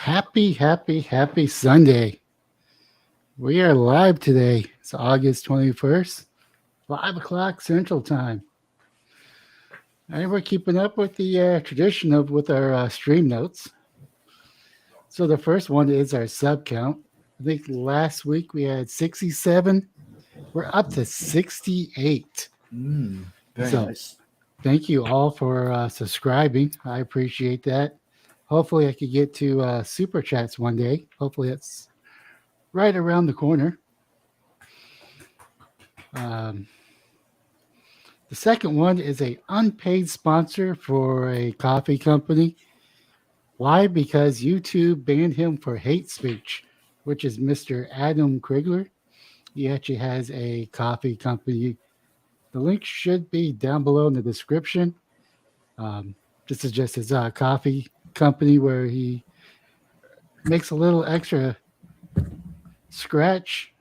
Happy Sunday. We are live today. It's August 21st, 5 o'clock Central Time. And we're keeping up with the tradition of with our stream notes. So the first one is our sub count. I think last week we had 67. We're up to 68. Very So nice. thank you all for subscribing. I appreciate that. Hopefully I could get to super chats one day. Hopefully it's right around the corner. Um, the second one is a unpaid sponsor for a coffee company. Why? Because YouTube banned him for hate speech, which is Mr. Adam Crigler. He actually has a coffee company. The link should be down below in the description. Um, this is just his coffee company where he makes a little extra scratch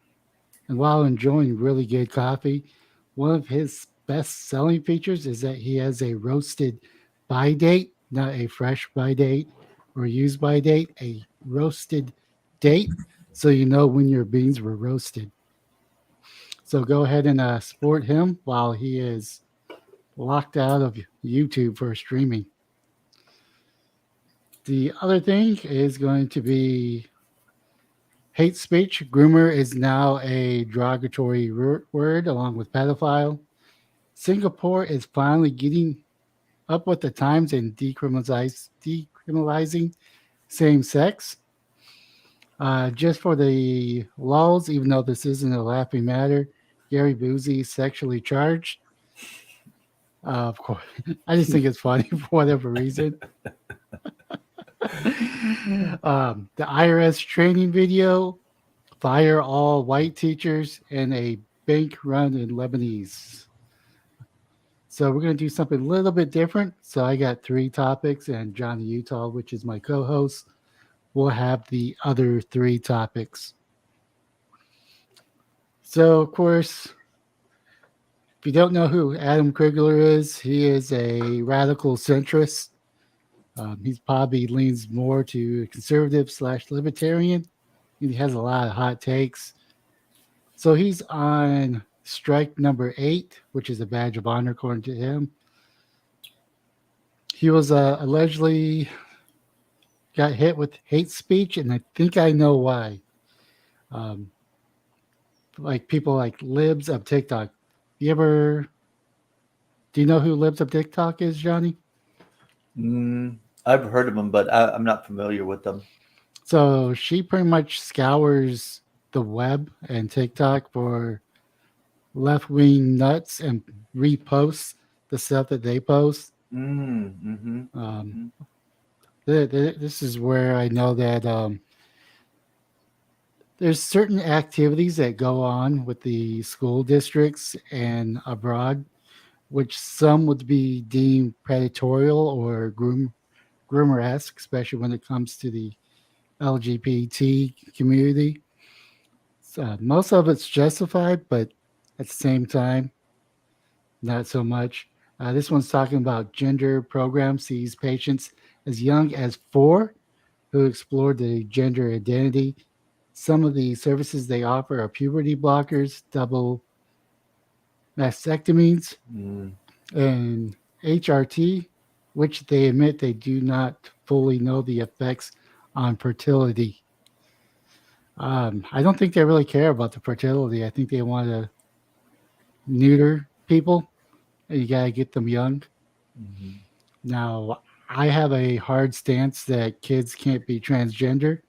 and while enjoying really good coffee. One of his best selling features is that he has a roasted by date, not a fresh by date or used by date, a roasted date, so you know when your beans were roasted. So go ahead and support him while he is locked out of YouTube for streaming. The other thing is going to be hate speech. Groomer is now a derogatory word along with pedophile. Singapore is finally getting up with the times and decriminalizing same sex. Just for the lulls, even though this isn't a laughing matter, Gary Busey sexually charged. Of course, I just think it's funny for whatever reason. The IRS training video, fire all white teachers, and a bank run in Lebanese. So we're going to do something a little bit different. So I got three topics, and Johnny Utah, which is my co-host, will have the other three topics. So, of course, if you don't know who Adam Crigler is, he is a radical centrist. He's probably leans more to conservative slash libertarian. He has a lot of hot takes. So he's on strike number 8, which is a badge of honor according to him. He was allegedly got hit with hate speech, and I think I know why. Um, like people like libs of TikTok. You ever? Do you know who libs of TikTok is, Johnny? I've heard of them, but I'm not familiar with them. So she pretty much scours the web and TikTok for left wing nuts and reposts the stuff that they post. Mm-hmm. This is where I know that there's certain activities that go on with the school districts and abroad, which some would be deemed predatory or groomer-esque, especially when it comes to the LGBT community. So, most of it's justified, but at the same time, not so much. This one's talking about gender programs sees patients as young as 4 who explore the gender identity. Some of the services they offer are puberty blockers, double mastectomies, and HRT, which they admit they do not fully know the effects on fertility. I don't think they really care about the fertility. I think they want to neuter people, and you got to get them young. Mm-hmm. Now, I have a hard stance that kids can't be transgender.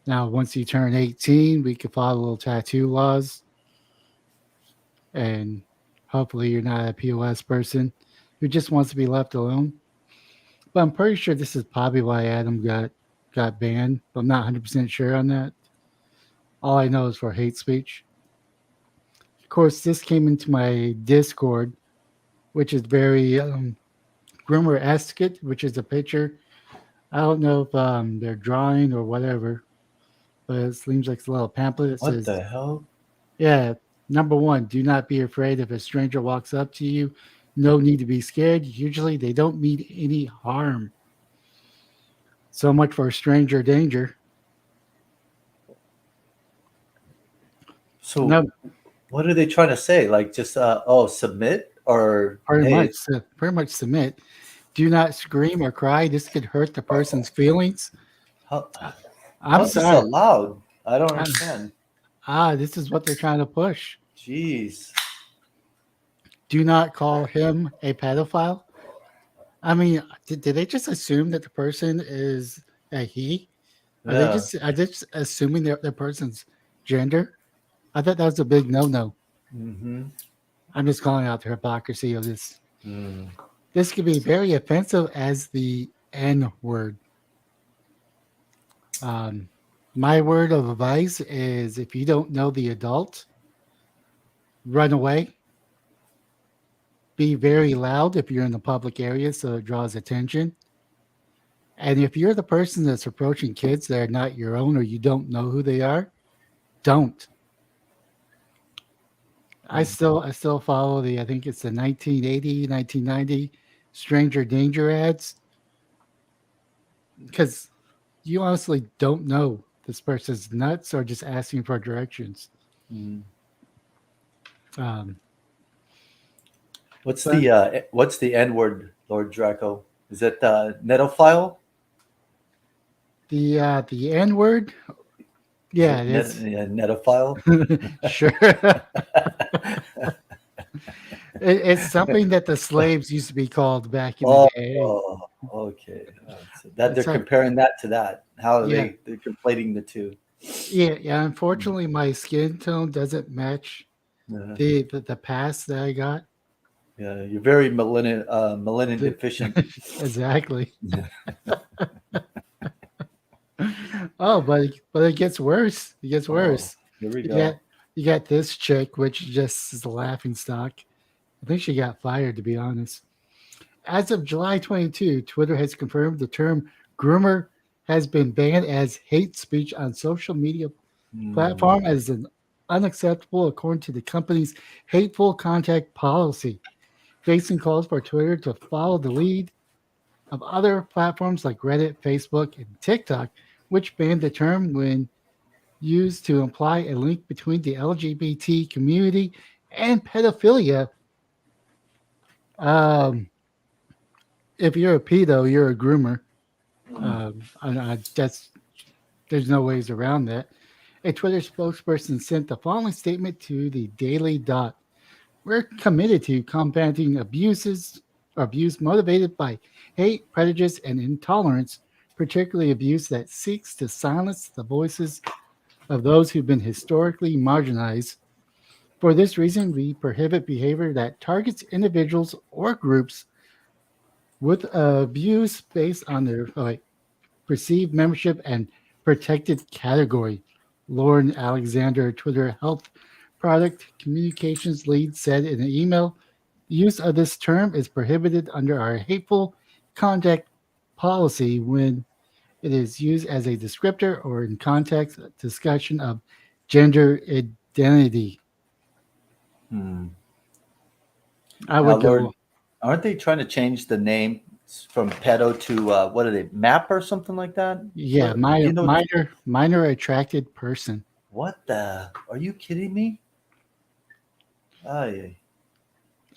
Now, once you turn 18, we could follow little tattoo laws, and hopefully, you're not a POS person who just wants to be left alone. But I'm pretty sure this is probably why Adam got banned. But I'm not 100% sure on that. All I know is for hate speech. Of course, this came into my Discord, which is very groomer esque, which is a picture. I don't know if they're drawing or whatever, but it seems like it's a little pamphlet that What says, the hell? yeah, number one, do not be afraid if a stranger walks up to you. No need to be scared. Usually they don't mean any harm. So much for stranger danger. So No, what are they trying to say? Like just oh, submit or pretty hey, much. Pretty much submit. Do not scream or cry. This could hurt the person's feelings. how I- how I'm is this sorry. allowed? I don't Ah, understand. this is what they're trying to push. Jeez. Do not call him a pedophile. I mean, did they just assume that the person is a he? Yeah. Are they just assuming their person's gender? I thought that was a big no. Mm-hmm. I'm just calling out the hypocrisy of this. Mm. This could be very offensive as the N word. Um, my word of advice is if you don't know the adult, run away. Be very loud if you're in the public area so it draws attention. And if you're the person that's approaching kids that are not your own or you don't know who they are, don't. I still follow the I think it's the 1980, 1990 stranger danger ads because you honestly don't know this person's nuts or just asking for directions. Mm. Um, but what's the N word, Lord Draco? Is it Netophile? the N word, Is yeah, it it is. yeah, Netophile? Sure. It's something that the slaves used to be called back in the Oh, day. okay. So that they're It's like, comparing that to that. How are yeah, they're conflating the two? yeah. Mm. Unfortunately, my skin tone doesn't match Yeah, the past that I got. yeah. You're very melanin The, deficient. exactly. Yeah. Oh, but it gets worse. It gets Oh, worse. here we You got go. you got this chick, which just is a laughing stock. I think she got fired, to be honest. As of July 22, Twitter has confirmed the term groomer has been banned as hate speech on social media Mm, platform as an unacceptable according to the company's hateful contact policy, facing calls for Twitter to follow the lead of other platforms like Reddit, Facebook, and TikTok, which banned the term when used to imply a link between the LGBT community and pedophilia. Um, if you're a pedo, you're a groomer. mm, That's there's no ways around that. A Twitter spokesperson sent the following statement to the Daily Dot. We're committed to combating abuse motivated by hate, prejudice, and intolerance, particularly abuse that seeks to silence the voices of those who've been historically marginalized. For this reason, we prohibit behavior that targets individuals or groups with abuse based on their perceived membership and protected category. Lauren Alexander, Twitter health product communications lead, said in an email, the use of this term is prohibited under our hateful contact policy when it is used as a descriptor or in context discussion of gender identity. mm. I Now, would Lord, go, aren't they trying to change the name from pedo to what are they, map or something like that? yeah, What do you know? minor attracted person. What the? Are you kidding me? Ay,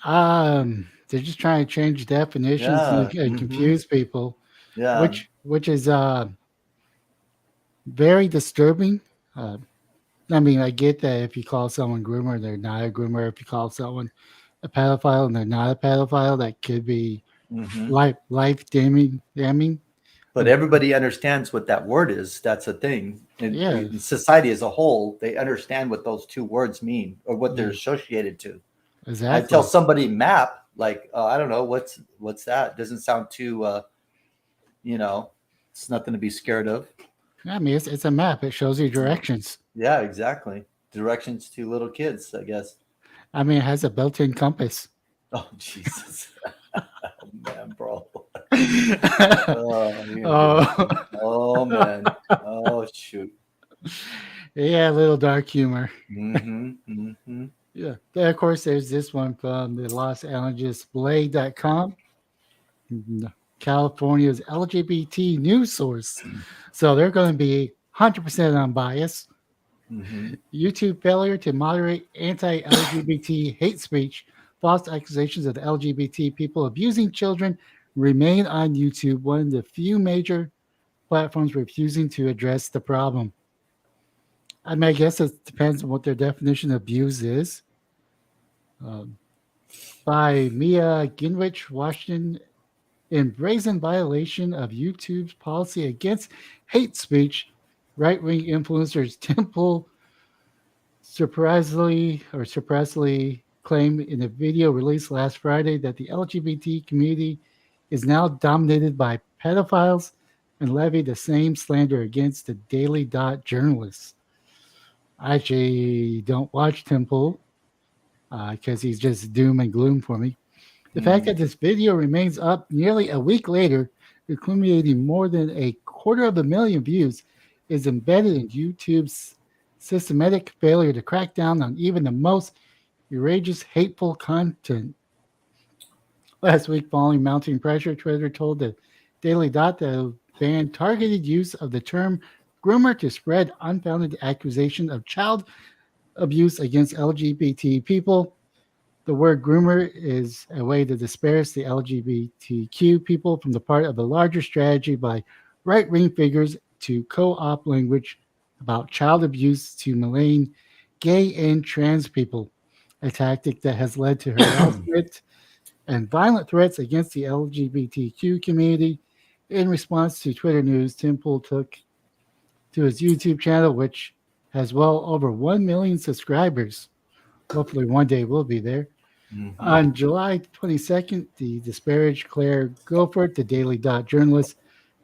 They're just trying to change definitions yeah. and Mm-hmm. confuse people, Yeah. which is very disturbing. Uh, I mean, I get that if you call someone groomer, they're not a groomer. If you call someone a pedophile and they're not a pedophile, that could be Mm-hmm. life damning. But everybody understands what that word is. That's a thing. And Yeah, in society as a whole, they understand what those two words mean or what they're yeah, associated to. I tell exactly. somebody map, like I don't know what's that. Doesn't sound too you know, it's nothing to be scared of. I mean, it's a map. It shows you directions. Yeah, exactly. Directions to little kids, I guess. I mean, it has a built-in compass. Oh Jesus. Oh man, bro. Oh, you're gonna get me. Oh, Oh man. Oh shoot. yeah, a little dark humor. Mm-hmm. Mm-hmm. Yeah. Then, of course, there's this one from the Los Angeles Blade.com. California's LGBT news source. So they're going to be 100% unbiased. Mm-hmm. YouTube failure to moderate anti LGBT hate speech, false accusations of LGBT people abusing children remain on YouTube, one of the few major platforms refusing to address the problem. I mean, I guess it depends on what their definition of abuse is. Um, by Mia Ginrich, Washington, in brazen violation of YouTube's policy against hate speech, right wing influencers Temple surprisingly claimed in a video released last Friday that the LGBT community is now dominated by pedophiles and levied the same slander against the Daily Dot journalists. I actually don't watch Temple because he's just doom and gloom for me. The fact Mm-hmm. that this video remains up nearly a week later, accumulating more than a quarter of a million views, is embedded in YouTube's systematic failure to crack down on even the most outrageous, hateful content. Last week, following mounting pressure, Twitter told the Daily Dot that it would ban targeted use of the term groomer to spread unfounded accusation of child abuse against LGBT people. The word groomer is a way to disparage the LGBTQ people from the part of a larger strategy by right wing figures to co opt language about child abuse to malign gay and trans people, a tactic that has led to harassment and violent threats against the LGBTQ community. In response to Twitter news, Temple took to his YouTube channel, which has well over 1 million subscribers. Hopefully, one day we'll be there. Mm-hmm. On July 22nd, the disparaged Claire Goffert, the Daily Dot journalist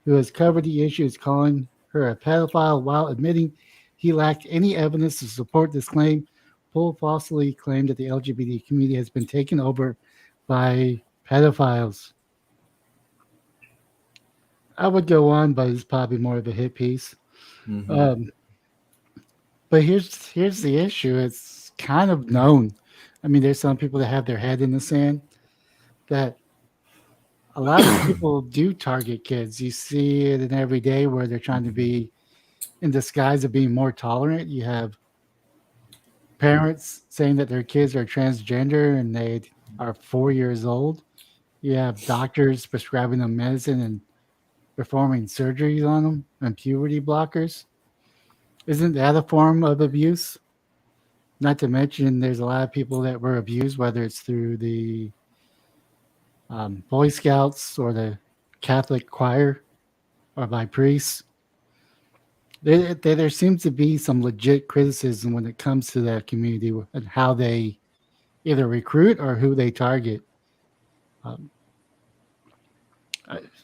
who has covered the issue, is calling her a pedophile while admitting he lacked any evidence to support this claim. Pohl falsely claimed that the LGBT community has been taken over by pedophiles. I would go on, but it's probably more of a hit piece. Mm-hmm. Um, but here's the issue. It's kind of known. I mean, there's some people that have their head in the sand that a lot of these people do target kids. You see it in every day where they're trying to be in disguise of being more tolerant. You have parents saying that their kids are transgender and they are 4 years old. You have doctors prescribing them medicine and performing surgeries on them and puberty blockers. Isn't that a form of abuse? Not to mention, there's a lot of people that were abused, whether it's through the Boy Scouts or the Catholic choir or by priests. There seems to be some legit criticism when it comes to that community and how they either recruit or who they target. Um,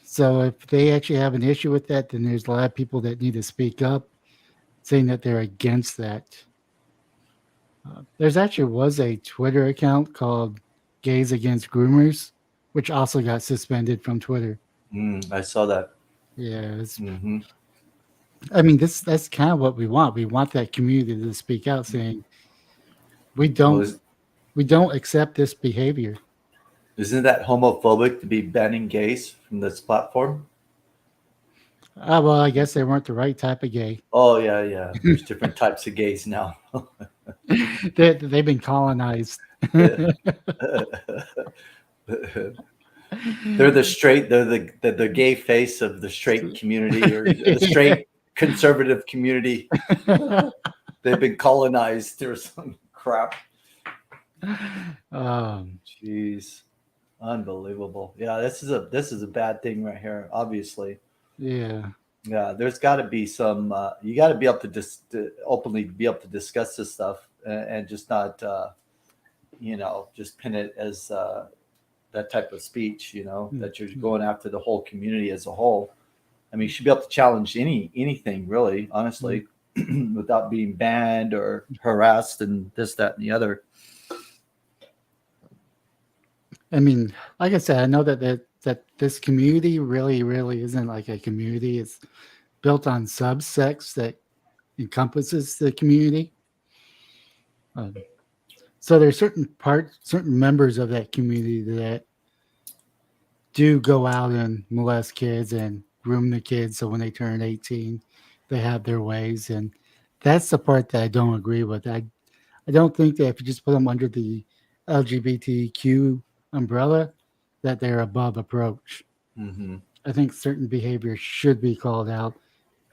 so if they actually have an issue with that, then there's a lot of people that need to speak up, saying that they're against that. There's actually was a Twitter account called Gays Against Groomers, which also got suspended from Twitter. I saw that. Yeah, Mm-hmm. I mean, that's kind of what we want. We want that community to speak out, saying we Well, don't we don't accept this behavior. isn't that homophobic to be banning gays from this platform? Well, I guess they weren't the right type of gay. Oh yeah, yeah. There's different types of gays now. They've been colonized. Yeah. They're the straight. They're the gay face of the straight community or the straight conservative community. They've been colonized or some crap. um, Jeez, unbelievable. Yeah, this is a bad thing right here. Obviously, yeah, yeah. There's got to be some. You got to be able to just openly be able to discuss this stuff and just not, just pin it as that type of speech. That you're going after the whole community as a whole. I mean, you should be able to challenge anything really, honestly, without being banned or harassed and this, that, and the other. I mean, like I said, I know that this community really isn't like a community. It's built on subsects that encompasses the community. Um, so there's certain members of that community that do go out and molest kids and groom the kids so when they turn 18, they have their ways. And that's the part that I don't agree with. I don't think that if you just put them under the LGBTQ umbrella, that they're above approach. Mm-hmm. I think certain behaviors should be called out.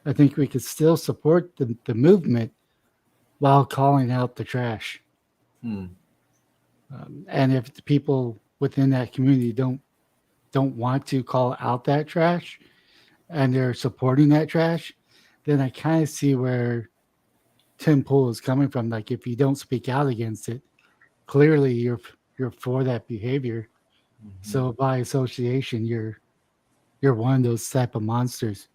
I think we could still support the movement while calling out the trash. Hmm. And if the people within that community don't want to call out that trash and they're supporting that trash, then I kind of see where Tim Pool is coming from. Like if you don't speak out against it, clearly you're for that behavior. Mm-hmm. So by association, you're one of those type of monsters.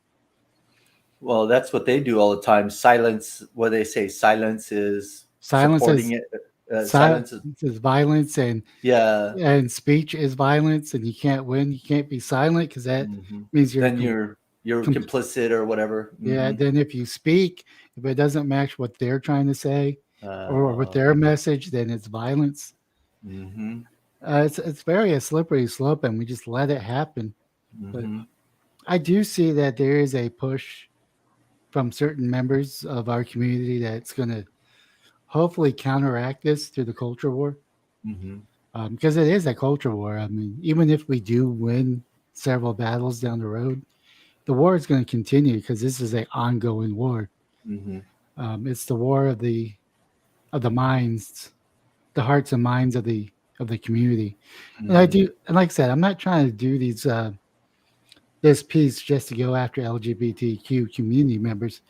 Well, that's what they do all the time. Silence, what they say, silence is Silence supporting is it. silence Silence is, is violence, yeah. and speech is violence, and you can't win. You can't be silent because that Hmm. means Then you're com- complicit or whatever. yeah. Hmm. Then if you speak, if it doesn't match what they're trying to say or with Uh, their message, then it's violence. hmm. It's very a slippery slope, and we just let it happen. But Hmm. I do see that there is a push from certain members of our community that's going to hopefully counteract this through the culture war, Hmm. because it is a culture war. I mean, even if we do win several battles down the road, the war is going to continue because this is an ongoing war. Hmm. It's the war of the minds, the hearts and minds of the community. And I Hmm. do, and like I said, I'm not trying to do these this piece just to go after LGBTQ community members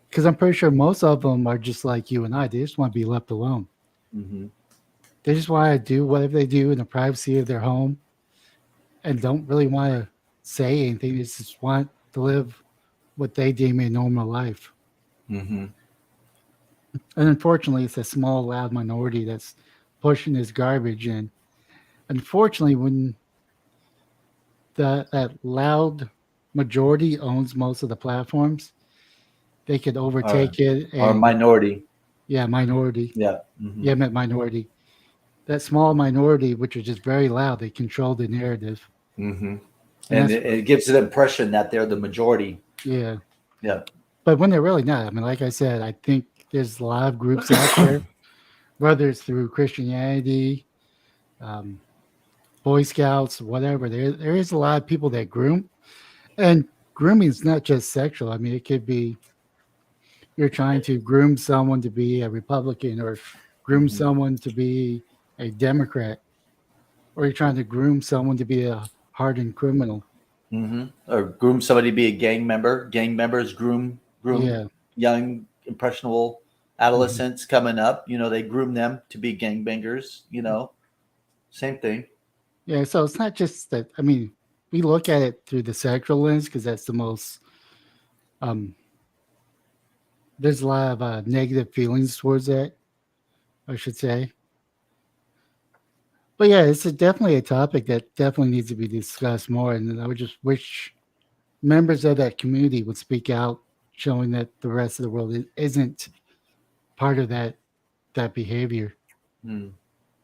because I'm pretty sure most of them are just like you and I. They just want to be left alone. Hmm. They just want to do whatever they do in the privacy of their home and don't really want to say anything. They just want to live what they deem a normal life. Hmm. And unfortunately, it's a small, loud minority that's pushing this garbage. And unfortunately, when that loud majority owns most of the platforms, they could Or, overtake it. or And minority. yeah, minority. Yeah. Hmm. Yeah, I meant minority. That small minority, which is just very loud, they control the narrative. Hmm. And And that's, it gives the impression that they're the majority. yeah. Yeah. But when they're really not. I mean, like I said, I think there's a lot of groups out there, whether it's through Christianity, um, Boy Scouts, whatever. There is a lot of people that groom, and grooming is not just sexual. I mean, it could be you're trying to groom someone to be a Republican, or groom Hmm. someone to be a Democrat, or you're trying to groom someone to be a hardened criminal. Hmm. Or groom somebody to be a gang member. Gang members groom Yeah. young impressionable Mhm. adolescents coming up. They groom them to be gangbangers. Same thing. Yeah. So it's not just that. I mean, we look at it through the sexual lens because that's the most. Um, there's a lot of negative feelings towards that, I should say. But yeah, it's definitely a topic that definitely needs to be discussed more. And I would just wish members of that community would speak out, showing that the rest of the world isn't part of that behavior. Hmm.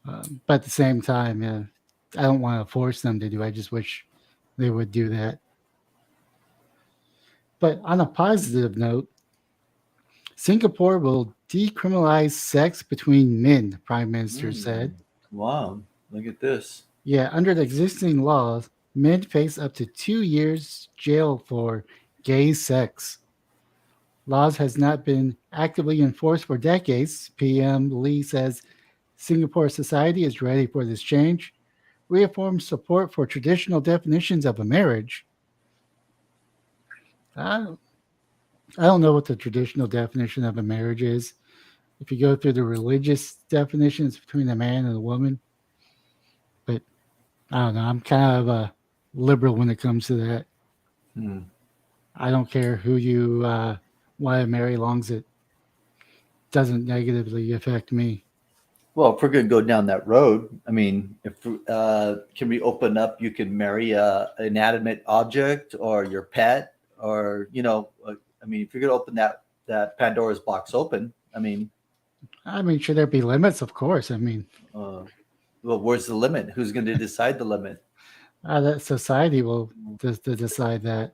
But at the same time, I don't want to force them to do. I just wish they would do that. But on a positive note, Singapore will decriminalize sex between men, the Prime Minister Hmm. said. Wow. Look at this. Yeah, under the existing laws, men face up to 2 years jail for gay sex. Laws has not been actively enforced for decades. PM Lee says Singapore society is ready for this change. Reaffirms support for traditional definitions of a marriage. I, I don't know what the traditional definition of a marriage is. If you go through the religious definitions between a man and a woman, but I don't know. I'm kind of a liberal when it comes to that. Hmm. I don't care who you want to marry, long as it doesn't negatively affect me. Well, if we're going to go down that road, I mean, if can we open up? You can marry a inanimate object or your pet, or I mean, if you're going to open that Pandora's box open, I mean, I mean, should there be limits? Of course. I mean, uh, well, where's the limit? Who's going to decide the limit? That society will just to decide that,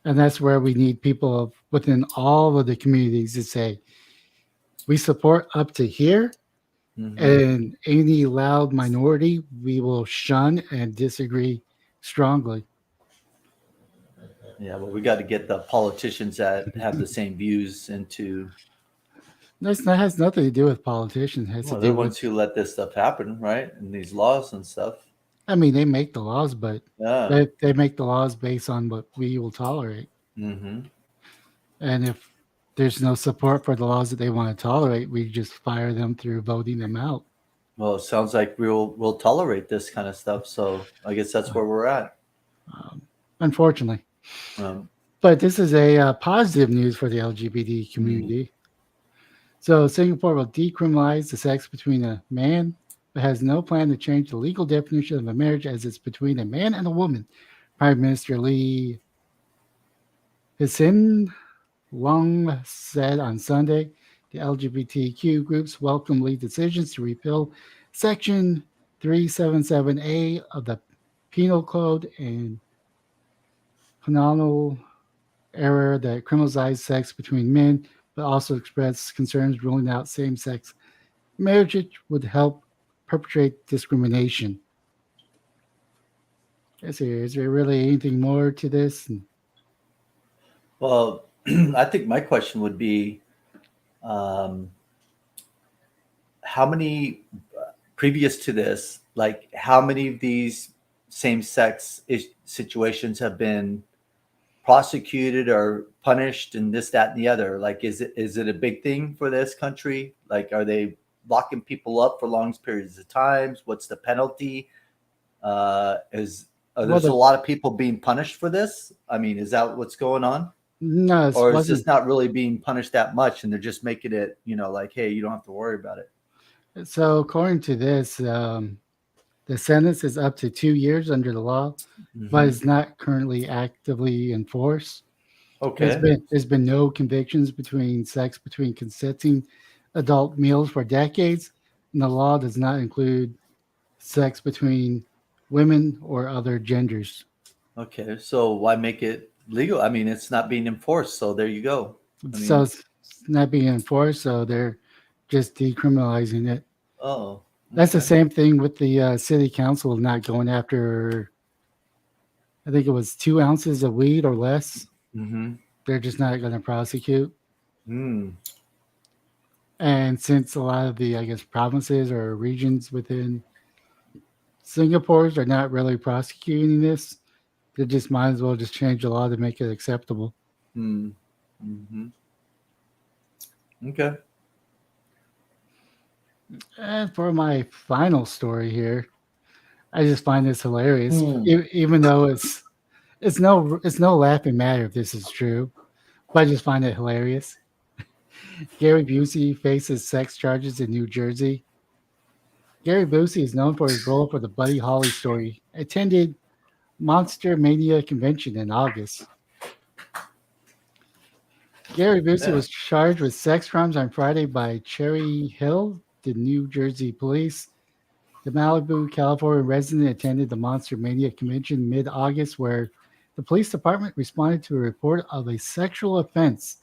and that's where we need people within all of the communities to say we support up to here, Hmm. and any loud minority we will shun and disagree strongly. Yeah, well, we got to get the politicians that have the same views into. That has nothing to do with politicians. It has to Well, they're the do with, ones who let this stuff happen, right? And these laws and stuff. I mean, they make the laws, but Yeah. they make the laws based on what we will tolerate. Hmm. And if there's no support for the laws that they want to tolerate, we just fire them through voting them out. Well, it sounds like we'll tolerate this kind of stuff. So I guess that's where we're at. Um, Unfortunately. Um, But this is a positive news for the LGBT mm, community. So Singapore will decriminalize the sex between a man, but has no plan to change the legal definition of a marriage as it's between a man and a woman. Prime Minister Lee Hsien Long said on Sunday the LGBTQ groups welcome Lee's decisions to repeal Section 377A of the Penal Code and penal error that criminalized sex between men, but also expressed concerns ruling out same sex marriage would help perpetrate discrimination. Is there really anything more to this? well, I think my question would be, um, how many previous to this, like how many of these same-sex situations have been prosecuted or punished and this, that, and the other? Like, is it a big thing for this country? Like, are they locking people up for long periods of times? What's the penalty? Is Well, there's a the lot of people being punished for this? I mean, is that what's going on? no, it Or is this wasn't. not really being punished that much and they're just making it, like, hey, you don't have to worry about it? So according to this, the sentence is up to 2 years under the law, but Hmm. is not currently actively enforced. Okay. There's been no convictions between sex between consenting adult males for decades, and the law does not include sex between women or other genders. Okay. So why make it legal? I mean, it's not being enforced. So there you go. I So mean, it's not being enforced, so they're just decriminalizing it. oh, That's the okay. same thing with the city council not going after, I think it was 2 ounces of weed or less. Mm-hmm. They're just not going to prosecute. Mm. And since a lot of the, I guess, provinces or regions within Singapore's are not really prosecuting this, they just might as well just change the law to make it acceptable. Mm. Mm-hmm. Okay. And for my final story here, I just find this hilarious, Mm. even though it's no laughing matter if this is true, but I just find it hilarious. Gary Busey faces sex charges in New Jersey. Gary Busey is known for his role for the Buddy Holly story. Attended Monster Mania convention in August. Gary Busey Yeah. was charged with sex crimes on Friday by Cherry Hill, the New Jersey police. The Malibu, California resident attended the Monster Mania convention mid August, where the police department responded to a report of a sexual offense.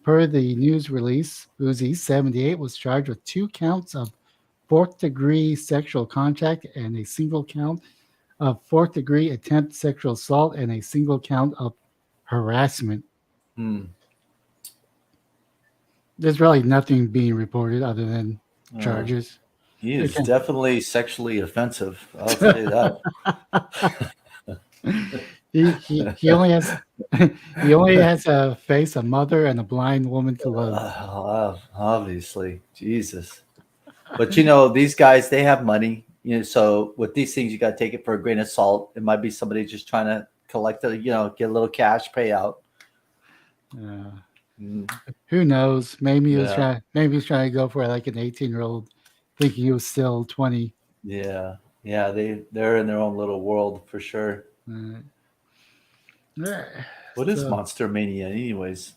Per the news release, Busey, 78, was charged with 2 counts of fourth degree sexual contact and a single count of fourth degree attempt sexual assault and a single count of harassment. Mm. There's really nothing being reported other than Uh, charges. he is Okay. definitely sexually offensive. I'll tell you that. He only has he only has to face a mother and a blind woman to love. Obviously, Jesus. But these guys, they have money. So with these things, you got to take it for a grain of salt. It might be somebody just trying to collect get a little cash payout. Uh, Mm, who knows? yeah, Maybe he was trying to go for like an 18-year-old, thinking he was still 20. yeah, yeah. They're in their own little world for sure. Uh, What is so Monster Mania, anyways?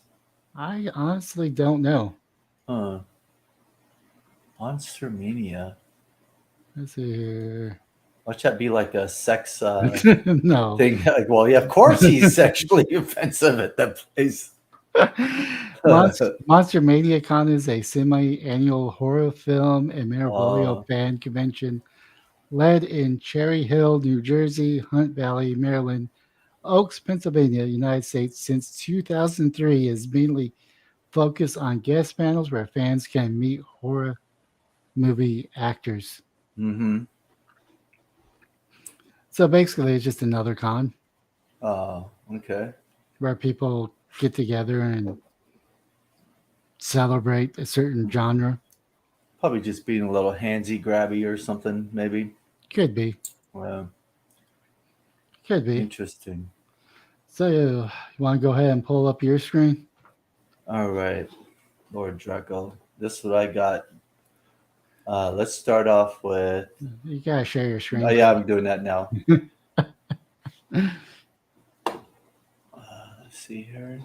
I honestly don't know. Huh? Monster Mania. Let's see here. Watch that be like a sex No. thing. Like, well, yeah, of course he's sexually offensive at that place. Monster Mania Con is a semi-annual horror film and memorabilia Oh, fan convention led in Cherry Hill, New Jersey, Hunt Valley, Maryland, Oaks, Pennsylvania, United States since 2003 is mainly focused on guest panels where fans can meet horror movie actors. mm-hmm. So basically, it's just another con Okay. where people get together and celebrate a certain genre. Probably just being a little handsy grabby or something, maybe. Could be. Well, Could be. interesting. So, you want to go ahead and pull up your screen? All right, Lord Draco. This is what I got. Let's start off with. You got to share your Oh, screen. yeah, I'm doing that now. Let's see here.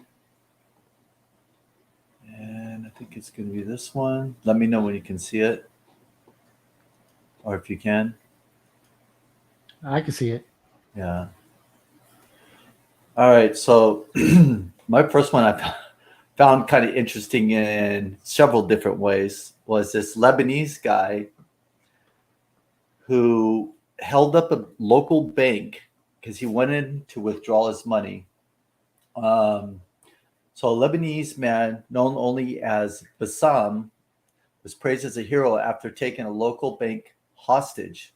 And I think it's going to be this one. Let me know when you can see it. Or if you can. I can see it. Yeah. All right. So my first one I found kind of interesting in several different ways was this Lebanese guy who held up a local bank because he went in to withdraw his money. So a Lebanese man known only as Bassam was praised as a hero after taking a local bank hostage.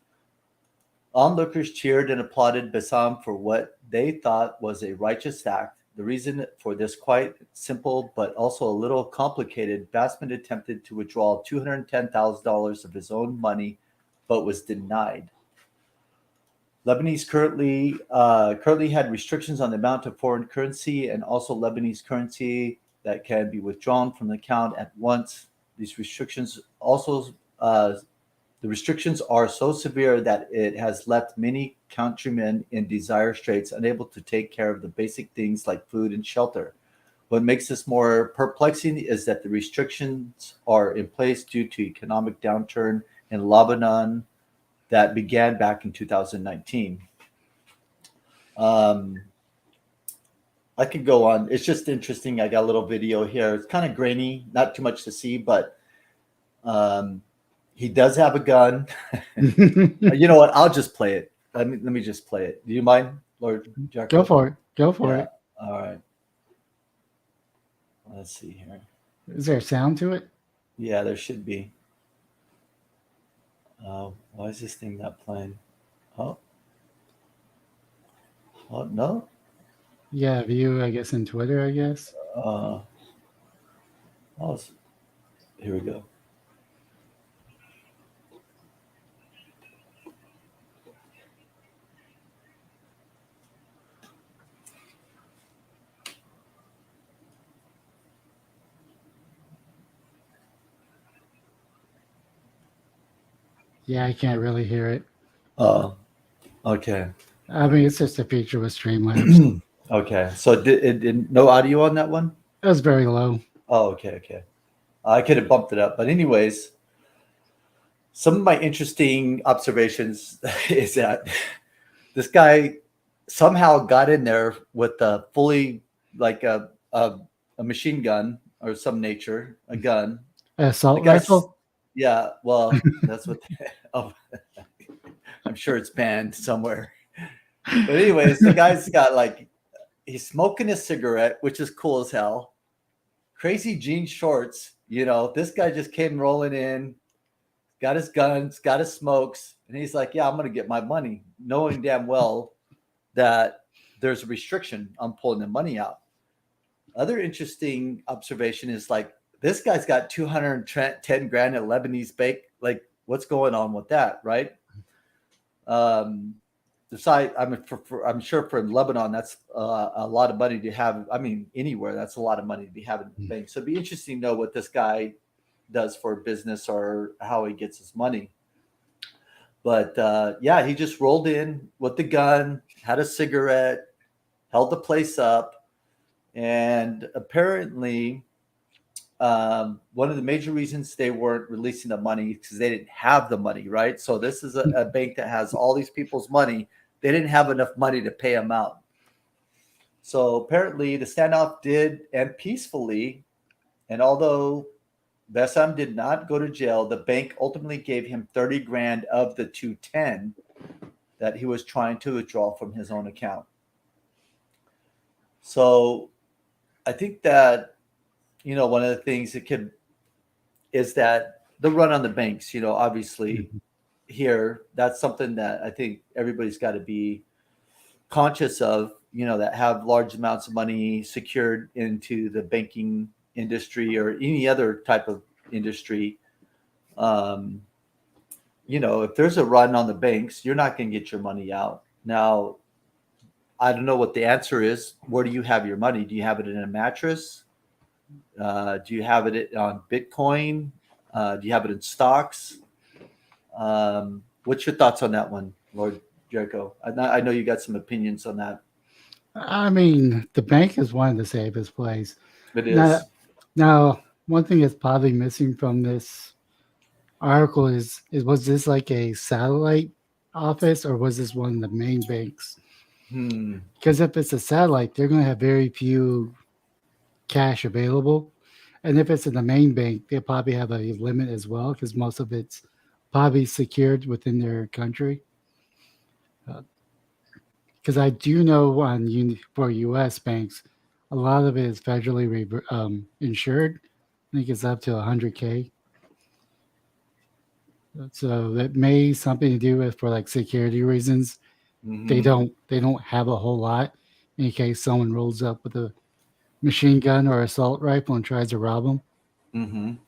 Onlookers cheered and applauded Bassam for what they thought was a righteous act. The reason for this quite simple but also a little complicated, Bassman attempted to withdraw $210,000 of his own money but was denied. Lebanese currently had restrictions on the amount of foreign currency and also Lebanese currency that can be withdrawn from the account at once. These restrictions also the restrictions are so severe that it has left many countrymen in dire straits, unable to take care of the basic things like food and shelter. What makes this more perplexing is that the restrictions are in place due to economic downturn in Lebanon that began back in 2019. I could go on. It's just interesting. I got a little video here. It's kind of grainy, not too much to see, but he does have a gun. You know what? I'll just play it. Let me just play it. Do you mind, Lord Jacko? Go for it. Go for it. All right. Let's see here. Is there a sound to it? Yeah, there should be. Why is this thing not playing? Oh, no. Yeah, view, I guess, in Twitter, I guess. Oh, here we go. Yeah, I can't really hear it. Oh, okay. I mean, it's just a feature with Streamlabs. Okay. So no audio on that one? It was very low. Oh, okay. I could have bumped it up. But anyways, some of my interesting observations is that this guy somehow got in there with a fully like a machine gun or some nature, a gun. Assault The guy's- rifle? Yeah, well, that's what. Oh, I'm sure it's banned somewhere. But anyways, the guy's got like he's smoking a cigarette, which is cool as hell. Crazy jean shorts. You know, this guy just came rolling in, got his guns, got his smokes, and he's like, "Yeah, I'm gonna get my money," knowing damn well that there's a restriction on pulling the money out. Other interesting observation is like this guy's got 210 grand at Lebanese bank. Like, what's going on with that, right? I'm sure for Lebanon, that's a lot of money to have. I mean, anywhere, that's a lot of money to be having in the bank. So it'd be interesting to know what this guy does for business or how he gets his money. But yeah, he just rolled in with the gun, had a cigarette, held the place up, and apparently one of the major reasons they weren't releasing the money is because they didn't have the money, right? So this is a bank that has all these people's money. They didn't have enough money to pay them out. So apparently the standoff did end peacefully. And although Bassam did not go to jail, the bank ultimately gave him 30 grand of the 210 that he was trying to withdraw from his own account. So I think that, one of the things is that the run on the banks, obviously here, that's something that I think everybody's got to be conscious of, that have large amounts of money secured into the banking industry or any other type of industry. If there's a run on the banks, you're not going to get your money out. Now, I don't know what the answer is. Where do you have your money? Do you have it in a mattress? Do you have it on Bitcoin? Do you have it in stocks? What's your thoughts on that one, Lord Jericho? I know you got some opinions on that. I mean, the bank is one of the safest places. It is. Now, one thing that's probably missing from this article is was this like a satellite office or was this one of the main banks? Because if it's a satellite, they're going to have very few cash available. And if it's in the main bank, they'll probably have a limit as well because most of it's probably secured within their country. Because I do know for U.S. banks, a lot of it is federally insured. I think it's up to 100K. So that may something to do with for like security reasons. They don't have a whole lot in case someone rolls up with a machine gun or assault rifle and tries to rob them.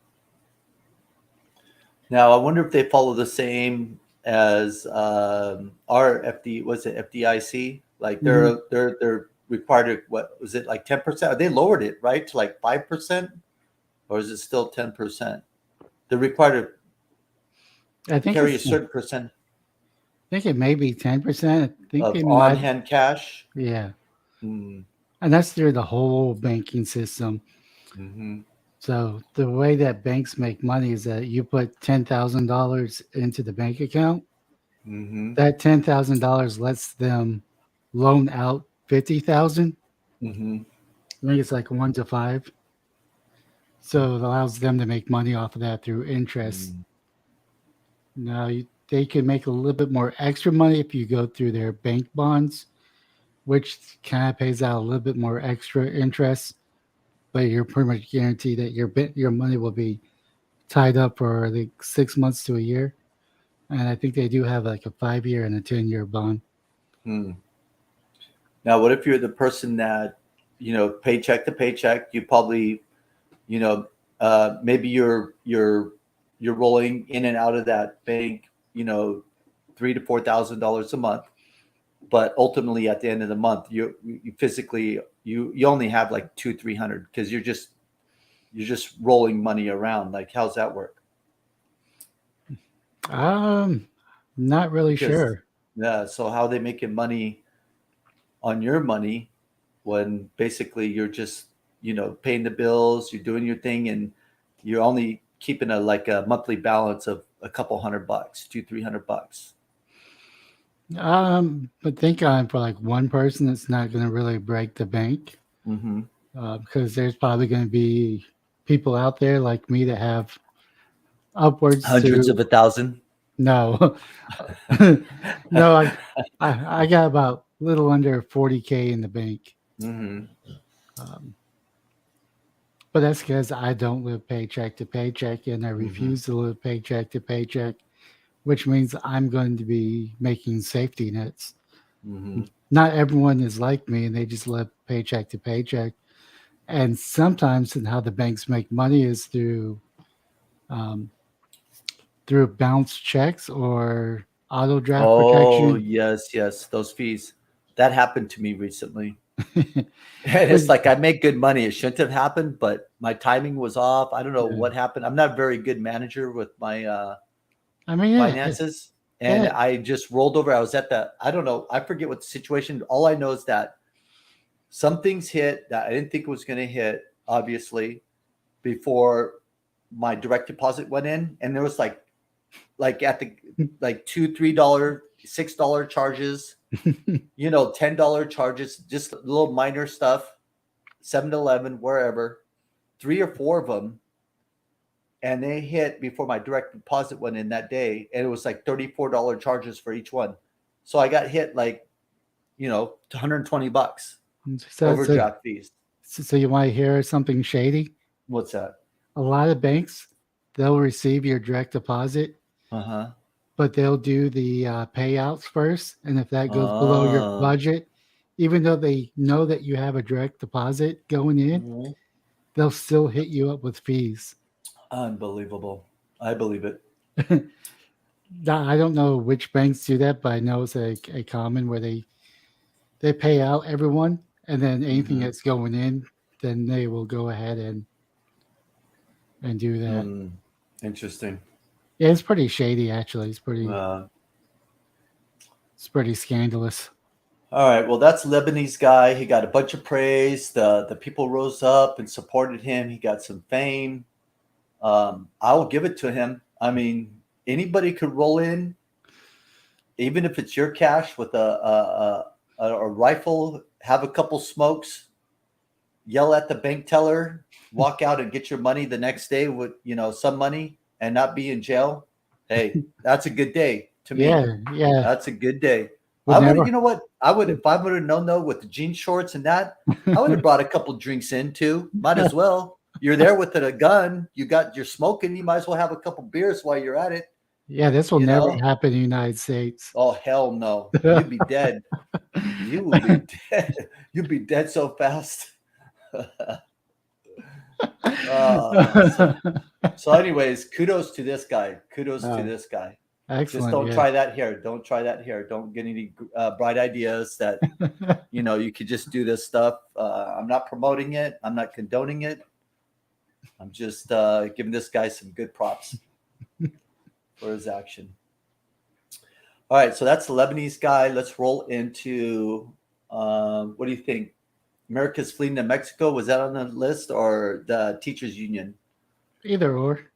Now I wonder if they follow the same as our FDIC? Like they're required to, what was it, like 10%? They lowered it, right, to like 5%, or is it still 10%? They're required to carry a certain percent. I think it may be 10%. I think of they on-hand cash. Yeah. And that's through the whole banking system. So the way that banks make money is that you put $10,000 into the bank account. That $10,000 lets them loan out 50,000. I think it's like 1 to 5. So it allows them to make money off of that through interest. Now they can make a little bit more extra money if you go through their bank bonds, which kind of pays out a little bit more extra interest, but you're pretty much guaranteed that your money will be tied up for like 6 months to a year. And I think they do have like a 5-year and a 10-year bond. Now, what if you're the person that, paycheck to paycheck, you probably, maybe you're rolling in and out of that bank, $3,000 to $4,000 a month, but ultimately at the end of the month, you physically you only have like 200-300 because you're just rolling money around. Like, how's that work? Not really sure. Yeah. So how are they making money on your money when basically you're just, paying the bills, you're doing your thing, and you're only keeping a monthly balance of a couple $100, $200-$300. But think on for like one person, it's not going to really break the bank. Because there's probably going to be people out there like me that have upwards hundreds of 1,000. No, no, I got about a little under 40K in the bank. But that's because I don't live paycheck to paycheck, and I refuse to live paycheck to paycheck, which means I'm going to be making safety nets. Not everyone is like me, and they just live paycheck to paycheck. And sometimes, and how the banks make money is through bounce checks or auto draft protection. Yes, those fees. That happened to me recently. And it's like I make good money. It shouldn't have happened, but my timing was off. I don't know what happened. I'm not a very good manager with my finances. And I just rolled over. I was at I don't know. I forget what the situation. All I know is that some things hit that I didn't think was going to hit, obviously. before my direct deposit went in, and there was like at the like $2, $3, $6 charges, $10 charges, just little minor stuff, 7-Eleven, wherever, 3 or 4 of them, and they hit before my direct deposit went in that day, and it was like $34 charges for each one. So I got hit like, $120 overdraft fees. So you want to hear something shady? What's that? A lot of banks, they'll receive your direct deposit, but they'll do the payouts first. And if that goes below your budget, even though they know that you have a direct deposit going in, they'll still hit you up with fees. Unbelievable. I believe it. I don't know which banks do that, but I know it's a common where they pay out everyone, and then anything that's going in, then they will go ahead and do that. Interesting. Yeah, it's pretty shady, actually. It's pretty scandalous. All right. Well, that's Lebanese guy. He got a bunch of praise. The people rose up and supported him. He got some fame. I will give it to him. I mean, anybody could roll in, even if it's your cash, with a rifle, have a couple smokes, yell at the bank teller, walk out and get your money the next day with some money and not be in jail. Hey, that's a good day to me. Yeah. That's a good day. I would, you know what? I would, if I would have known though, with the jean shorts and that, I would have brought a couple drinks in too. Might as well. You're there with a gun. You're smoking. You might as well have a couple beers while you're at it. Yeah, this will never happen in the United States. Oh, hell no. You'd be dead. You would be dead. You'd be dead so fast. So anyways, kudos to this guy. To this guy. Excellent. Just don't try that here. Don't try that here. Don't get any bright ideas that, you could just do this stuff. I'm not promoting it. I'm not condoning it. I'm just giving this guy some good props for his action. All right, so that's the Lebanese guy. Let's roll into what do you think? America's fleeing to Mexico. Was that on the list, or the teachers union? Either or.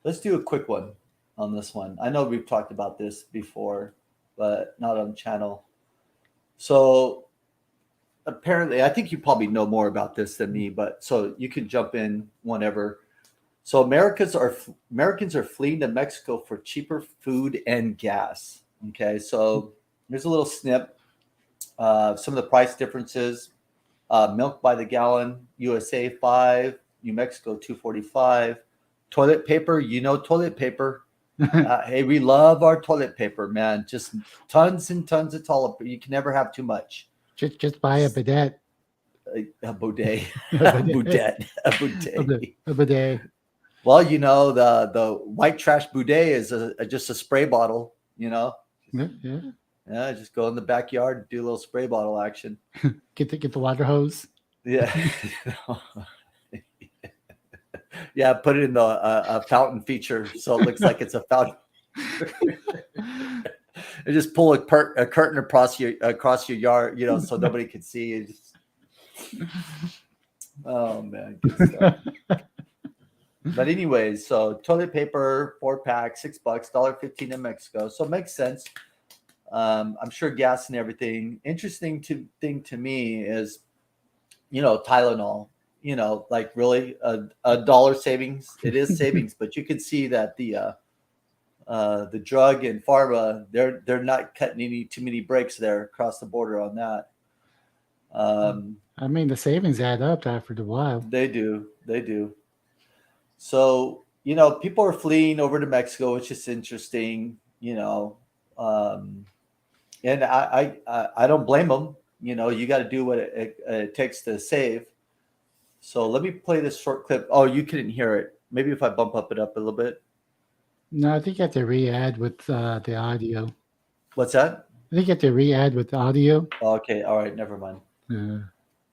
Let's do a quick one on this one. I know we've talked about this before, but not on channel. So apparently, I think you probably know more about this than me, but so you can jump in whenever. So Americans are fleeing to Mexico for cheaper food and gas. Okay, so here's a little snip. Some of the price differences: milk by the gallon, USA 5, New Mexico 2.45. Toilet paper, toilet paper. Hey, we love our toilet paper, man. Just tons and tons of toilet paper. You can never have too much. Just buy a bidet. A bidet. A bidet. Well, the white trash bidet is just a spray bottle, Yeah. Yeah, just go in the backyard and do a little spray bottle action. Get the water hose. Yeah. Yeah, put it in the fountain feature so it looks like it's a fountain. And just pull a curtain across your yard, so nobody can see it. Oh man, good stuff. But anyways, so toilet paper, 4-pack, $6, $1.15 in Mexico. So it makes sense. I'm sure gas and everything. Interesting thing to me is, Tylenol. Like really a dollar savings. It is savings, but you can see that the drug and pharma, they're not cutting too many breaks there across the border on that. I mean, the savings add up after a while. They do. So, people are fleeing over to Mexico, which is interesting, and I don't blame them. You got to do what it takes to save. So let me play this short clip. Oh, you couldn't hear it. Maybe if I bump it up a little bit. No, I think you have to re-add with the audio. What's that? I think you have to re-add with the audio. Okay. All right. Never mind.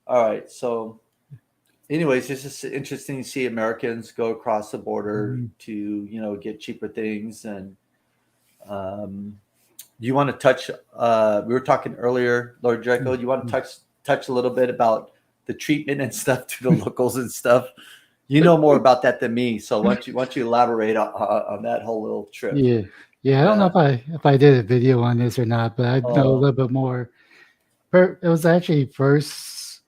All right. So anyways, it's just interesting to see Americans go across the border to, get cheaper things. And you want to touch, we were talking earlier, Lord Draco, you want to touch a little bit about the treatment and stuff to the locals and stuff? You know more about that than me, so why don't you elaborate on that whole little trip? Yeah, yeah. I don't know Yeah. if I did a video on this or not, but I know a Oh. little bit more. It was actually first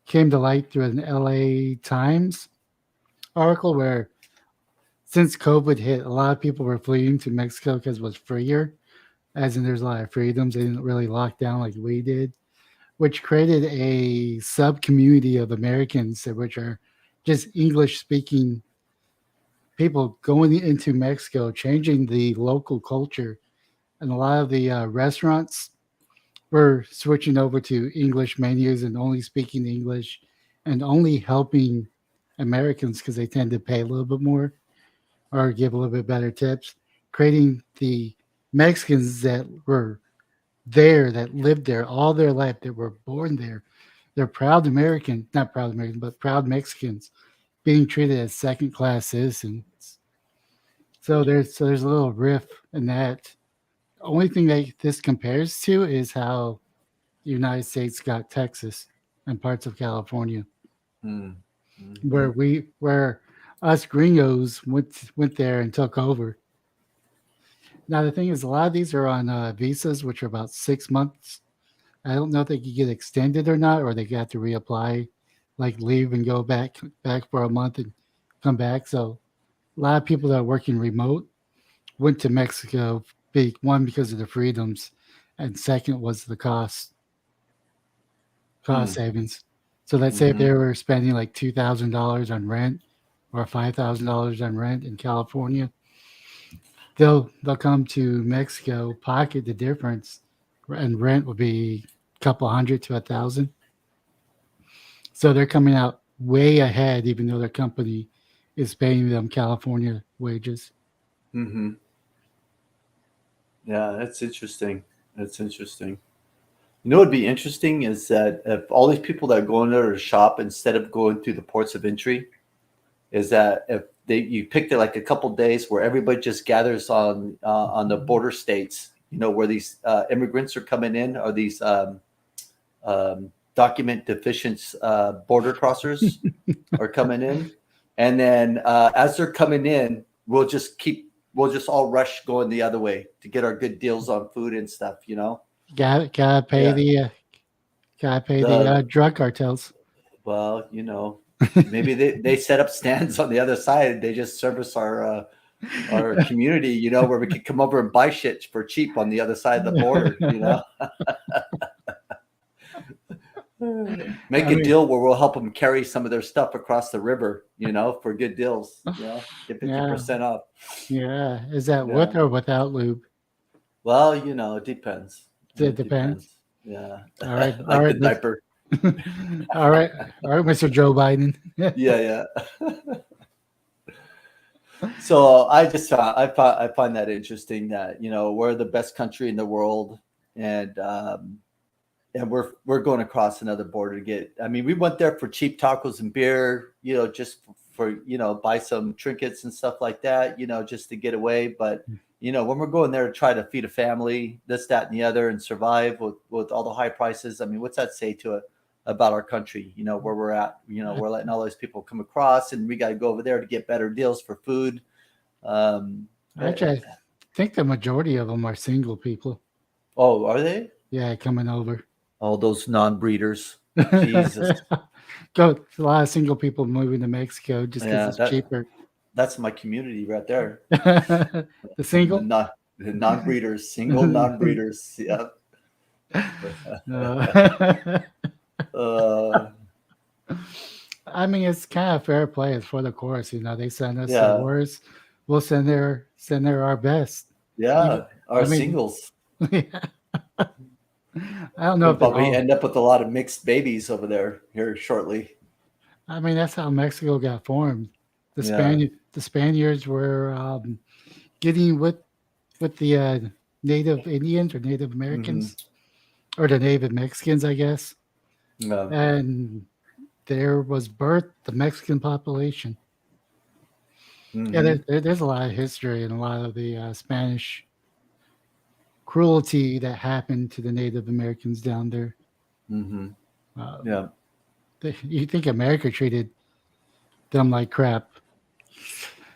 came to light through an LA Times article where since COVID hit, a lot of people were fleeing to Mexico because it was freer, as in there's a lot of freedoms. They didn't really lock down like we did, which created a sub community of Americans which are just English speaking people going into Mexico, changing the local culture. And a lot of the restaurants were switching over to English menus and only speaking English and only helping Americans because they tend to pay a little bit more or give a little bit better tips, creating the Mexicans that were there, that lived there all their life, that were born there. They're proud American, not proud American, but proud Mexicans being treated as second class citizens. So there's a little riff in that. Only thing that this compares to is how the United States got Texas and parts of California, Mm. Hmm. where us gringos went there and took over. Now the thing is, a lot of these are on visas, which are about 6 months. I don't know if they could get extended or not, or they got to reapply, like leave and go back for a month and come back. So a lot of people that are working remote went to Mexico. One because of the freedoms, and second was the cost Mm. savings. So let's say if Hmm. they were spending like $2,000 on rent or $5,000 on rent in California, they'll come to Mexico, pocket the difference, and rent will be a couple hundred to 1,000. So they're coming out way ahead, even though their company is paying them California wages. Hmm. Yeah, that's interesting. That's interesting. You know what would be interesting is that if all these people that go in there to shop instead of going through the ports of entry, is that if you picked it like a couple days where everybody just gathers on the border states, where these immigrants are coming in, or these document deficient border crossers are coming in, and then as they're coming in, we'll just all rush going the other way to get our good deals on food and stuff. Gotta pay Yeah. the The drug cartels. Well, maybe they set up stands on the other side. They just service our community, where we could come over and buy shit for cheap on the other side of the border. Make I a mean, deal where we'll help them carry some of their stuff across the river, for good deals. Get fifty yeah, percent off. yeah. Is that Yeah. with or without lube? Well, it depends. It It depends. depends. Yeah. All Like the right, miss. diaper. All right, Mr. Joe Biden. Yeah, yeah. So I find that interesting that we're the best country in the world, and we're going across another border to get. I mean, we went there for cheap tacos and beer, just for buy some trinkets and stuff like that, just to get away. But when we're going there to try to feed a family, this, that, and the other, and survive with all the high prices, I mean, what's that say to it about our country? Where we're at. We're letting all those people come across, and we got to go over there to get better deals for food. Eh, Actually, I think the majority of them are single people. oh, are they? Yeah, coming over. Oh, those non-breeders. Jesus. Go a lot of single people moving to Mexico just because Yeah, it's cheaper. that's my community right there. The single. Non the non-breeders, single non-breeders. Yep. Uh, Uh, I mean, it's kind of fair play. It's for the course, They send us the yeah, worst. We'll send their our best. Even, yeah. Our I mean, singles. I don't know We'll if they probably all. end up with a lot of mixed babies over there here shortly. I mean, that's how Mexico got formed. Yeah. The Spaniards were getting with the Native Indians or Native Hmm. Americans or the Native Mexicans, I guess, Yeah. and there was birth the Mexican population. Yeah, Hmm. there's a lot of history and a lot of the Spanish cruelty that happened to the Native Americans down there. Hmm. Um, Yeah. you think America treated them like crap.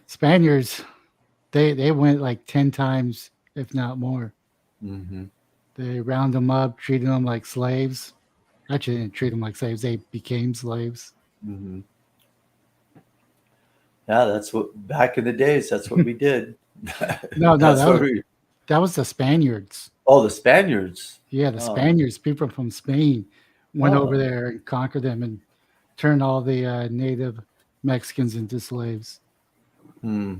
Spaniards, they went like 10 times, if not more. Mm-hmm. They round them up, treated them like slaves. Actually, they didn't treat them like slaves. They became slaves. Mm-hmm. Yeah, that's what back in the days. That's what we did. No, That's what we. that was the Spaniards. Oh, the Spaniards. Yeah, the Oh, Spaniards, people from Spain, went over oh. there and conquered them and turned all the native Mexicans into slaves. Hmm.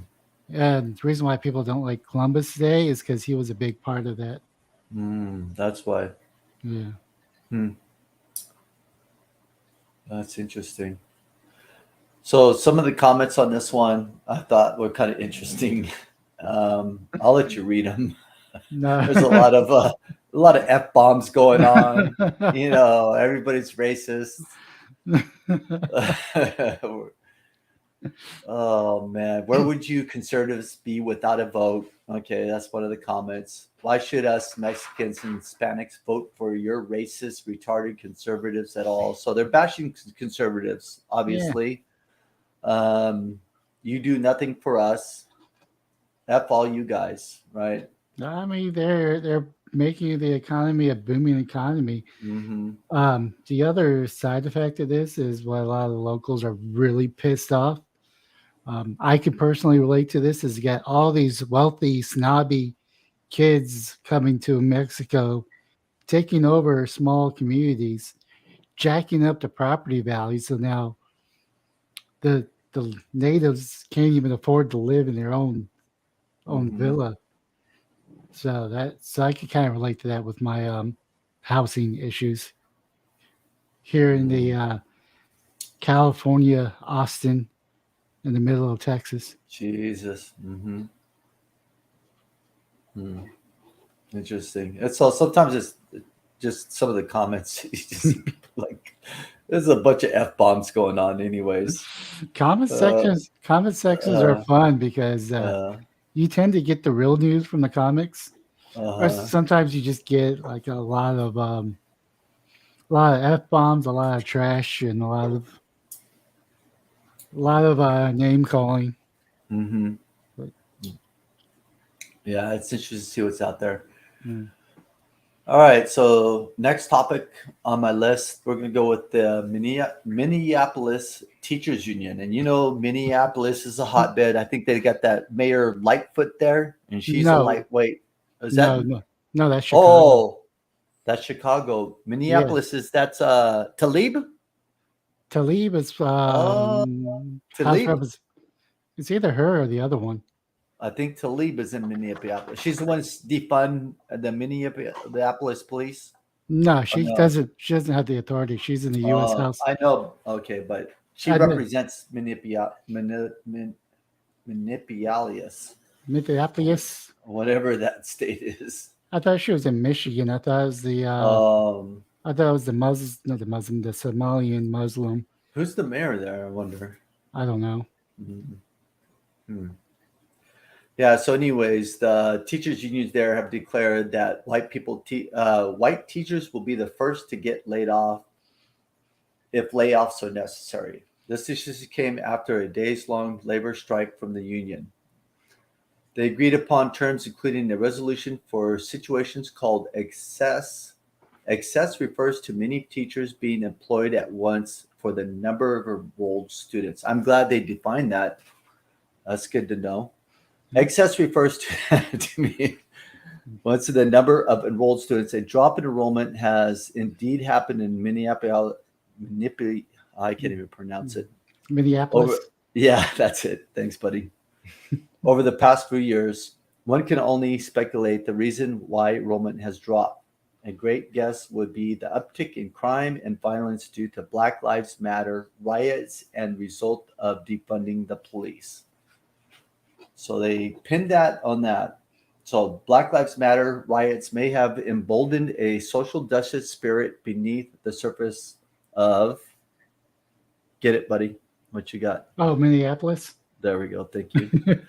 And the reason why people don't like Columbus today is because he was a big part of that. Hmm. That's why. Yeah. Hmm. That's interesting. So some of the comments on this one I thought were kind of interesting. I'll let you read them. No. There's a lot of f bombs going on. You know, everybody's racist. Oh man, where would you conservatives be without a vote? Okay, that's one of the comments. Why should us Mexicans and Hispanics vote for your racist, retarded conservatives at all? So they're bashing conservatives, Yeah. obviously. Um, you do nothing for us. F all you guys, right? I mean, they're making the economy a booming economy. Mm-hmm. The other side effect of this is what a lot of the locals are really pissed off. I can personally relate to this. Is you got all these wealthy, snobby kids coming to Mexico, taking over small communities, jacking up the property values. So now the natives can't even afford to live in their own Mm-hmm. villa. So I could kind of relate to that with my housing issues here in the Mm. California, Austin, in the middle of Texas. Jesus. Mm-hmm. Mm. Interesting. And so sometimes it's just some of the comments you just see people like there's a bunch of f bombs going on, anyways. Comment Uh, sections, comment sections are uh, fun because uh, you tend to get the real news from the comics, or uh-huh. sometimes you just get like a lot of f bombs, a lot of trash, and a lot of name calling. Mm-hmm. But, Yeah, it's interesting to see what's out there. mm. All right, so next topic on my list, we're going to go with the Minneapolis Teachers Union. And you know, Minneapolis is a hotbed. I think they got that Mayor Lightfoot there, and she's a No, lightweight. Is that? no, that's Chicago. Oh, that's Chicago. Yeah, Minneapolis is that's Talib. Talib is Oh, House Talib. Representative. It's either her or the other one. I think Talib is in Minneapolis. She's the one defund the Minneapolis police. No, Oh she no. doesn't. She doesn't have the authority. She's in the U.S. House. I know. Okay, but she I did. represents Minneapolis, Minneapolis. whatever that state is. I thought she was in Michigan. I thought it was the. Um, I thought it was the Muslim, not the Muslim, the Somalian Muslim. who's the mayor there? I wonder. I don't know. Mhm. Hmm. Yeah. So, anyways, the teachers' unions there have declared that white teachers will be the first to get laid off if layoffs are necessary. This decision came after a days-long labor strike from the union. They agreed upon terms including a resolution for situations called excess. Excess refers to many teachers being employed at once for the number of enrolled students. I'm glad they defined that. That's good to know. Excess refers to me. Once the number of enrolled students, a drop in enrollment has indeed happened in Minneapolis. I can't even pronounce it. Over, Minneapolis. yeah, that's it. Thanks, buddy. Over the past few years, one can only speculate the reason why enrollment has dropped. A great guess would be the uptick in crime and violence due to Black Lives Matter riots and result of defunding the police. So they pinned that on that. So Black Lives Matter riots may have emboldened a social justice spirit beneath the surface of. Get it, buddy? What you got? Oh, Minneapolis. There we go. Thank you.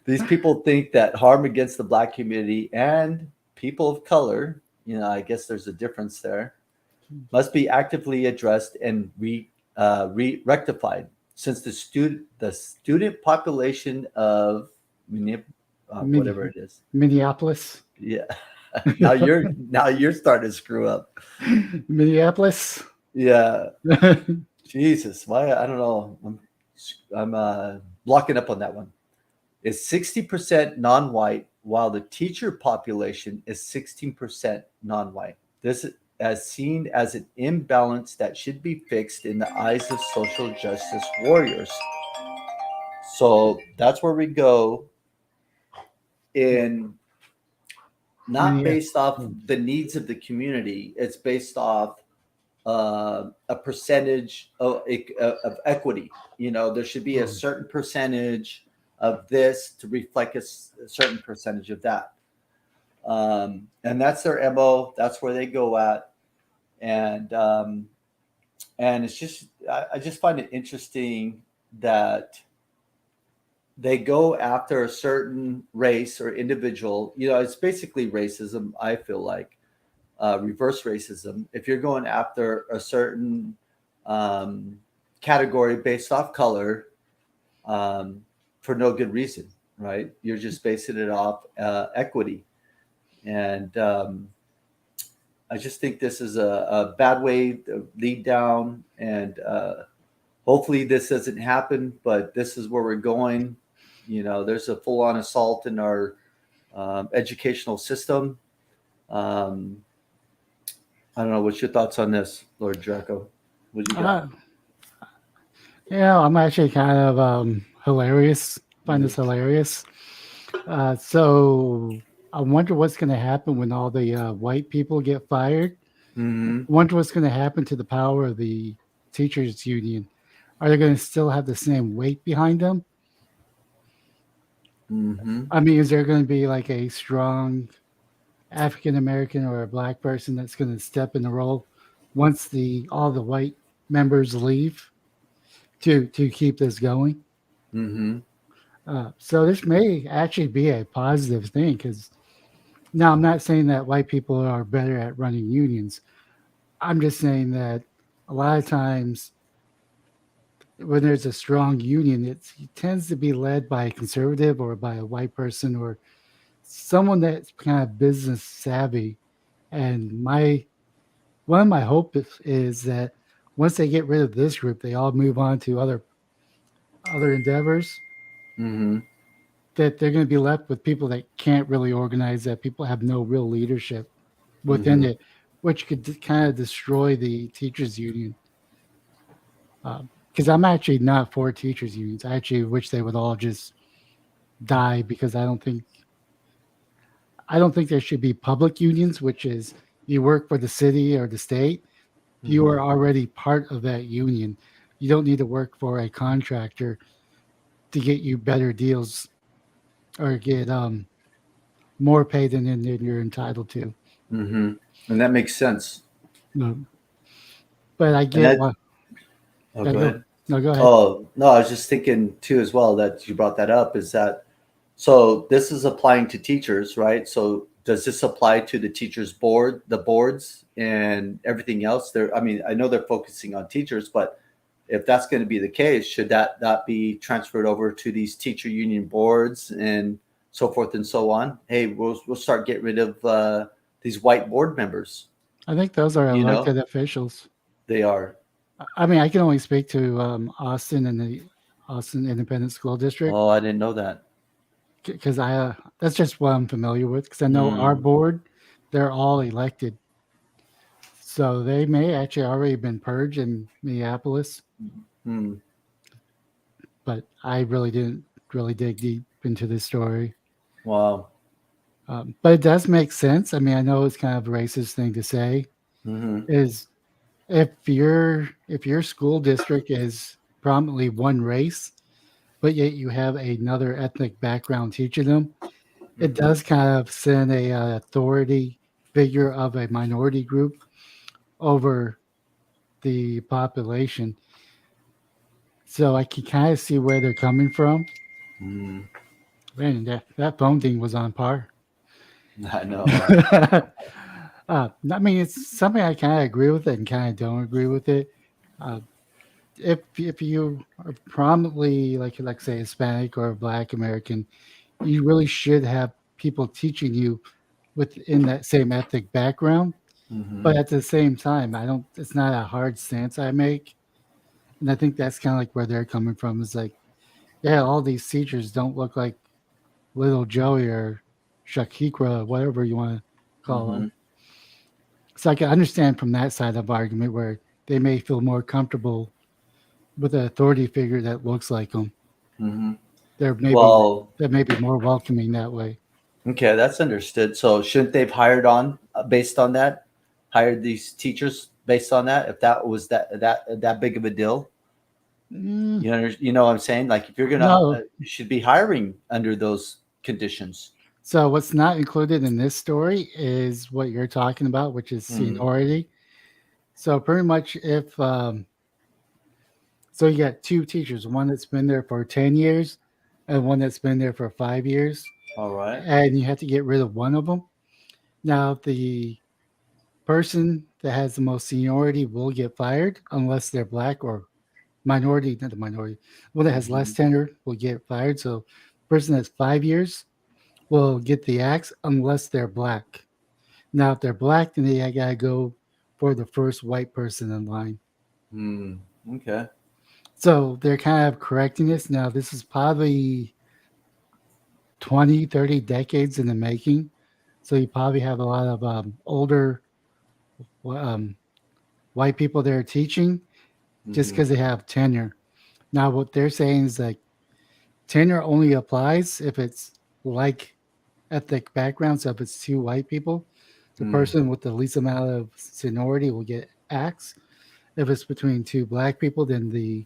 These people think that harm against the black community and people of color, I guess there's a difference there, must be actively addressed and rectified since the student population of whatever Mini, it is. Minneapolis. Yeah. now you're starting to screw up. Minneapolis. Yeah. Jesus. Why? I don't know. I'm blocking up on that one. Is 60% non-white, while the teacher population is 16% non-white. This is as seen as an imbalance that should be fixed in the eyes of social justice warriors. So that's where we go in, not Minneapolis. based off the needs of the community. It's based off a percentage of equity. There should be a certain percentage of this to reflect a certain percentage of that. And that's their MO. That's where they go at. And it's just, I just find it interesting that they go after a certain race or individual. It's basically racism, I feel like, reverse racism. If you're going after a certain category based off color, for no good reason, right? You're just basing it off equity. And I just think this is a bad way to lead down. And hopefully this doesn't happen, but this is where we're going. There's a full-on assault in our educational system. I don't know. What's your thoughts on this, Lord Draco? What do you got? I'm actually kind of hilarious. Find this hilarious. So I wonder what's going to happen when all the white people get fired. Mm-hmm. Wonder what's going to happen to the power of the teachers union. Are they going to still have the same weight behind them? Mm-hmm. I mean, is there going to be like a strong African American or a black person that's going to step in the role once all the white members leave to keep this going? Mm-hmm. So this may actually be a positive thing, because now I'm not saying that white people are better at running unions. I'm just saying that a lot of times when there's a strong union, it tends to be led by a conservative or by a white person or someone that's kind of business savvy. And one of my hopes is that once they get rid of this group, they all move on to other endeavors. Mm-hmm. That they're going to be left with people that can't really organize, that people have no real leadership within Mm-hmm. it, which could kind of destroy the teachers union. Because I'm actually not for teachers unions. I actually wish they would all just die, because I don't think there should be public unions, which is you work for the city or the state. You Mm-hmm. are already part of that union. You don't need to work for a contractor to get you better deals or get more pay than you're entitled to. Mm-hmm. And that makes sense. No, but I And get that. what. Oh, Yeah, go go. ahead. No, go ahead. Oh no, I was just thinking too as well that you brought that up. Is that so? This is applying to teachers, right? So does this apply to the teachers board, the boards, and everything else? I mean, I know they're focusing on teachers, but if that's going to be the case, should that not be transferred over to these teacher union boards and so forth and so on? Hey, we'll start getting rid of these white board members. I think those are You know, elected officials. they are. I mean, I can only speak to Austin and the Austin Independent School District, Oh, I didn't know that. because that's just what I'm familiar with. Because I know our Mm, board, they're all elected, so they may actually already been purged in Minneapolis. mm, But I really didn't really dig deep into this story. wow. But it does make sense. I mean, I know it's kind of a racist thing to say. Hmm. Is if your school district is prominently one race, but yet you have another ethnic background teaching them, it Hmm. does kind of send a authority figure of a minority group over the population. So I can kind of see where they're coming from. Mm. Man, that phone thing was on par. I know. I mean, it's something I kind of agree with it and kind of don't agree with it. Uh, if you are prominently like say Hispanic or Black American, you really should have people teaching you within that same ethnic background. Mm-hmm. But at the same time, I don't. It's not a hard stance I make, and I think that's kind of like where they're coming from. Is like, yeah, all these teachers don't look like little Joey or Shakikra, whatever you want to call Mm-hmm. them. So I can understand from that side of argument where they may feel more comfortable with an authority figure that looks like them. Mm-hmm. They're maybe Well, that may be more welcoming that way. okay, that's understood. So shouldn't they've hired on based on that? Hired these teachers based on that? If that was that big of a deal, Mm, you know what I'm saying? Like if you're gonna, no. you should be hiring under those conditions. So what's not included in this story is what you're talking about, which is Mm-hmm. seniority. So pretty much if so you got two teachers, one that's been there for 10 years and one that's been there for 5 years, All right. and you have to get rid of one of them. Now the person that has the most seniority will get fired unless they're black or minority, not the minority. One that has Mm-hmm. less tenure will get fired. So the person that's 5 years will get the axe unless they're black. Now if they're black, then they gotta go for the first white person in line. Mm. Okay. So they're kind of correcting this. Now this is probably 20, 30 decades in the making. So you probably have a lot of older um, white people that are teaching just Mm-hmm. because they have tenure. Now, what they're saying is like tenure only applies if it's like ethnic background. So if it's two white people, the Mm. person with the least amount of seniority will get axed. If it's between two black people, then the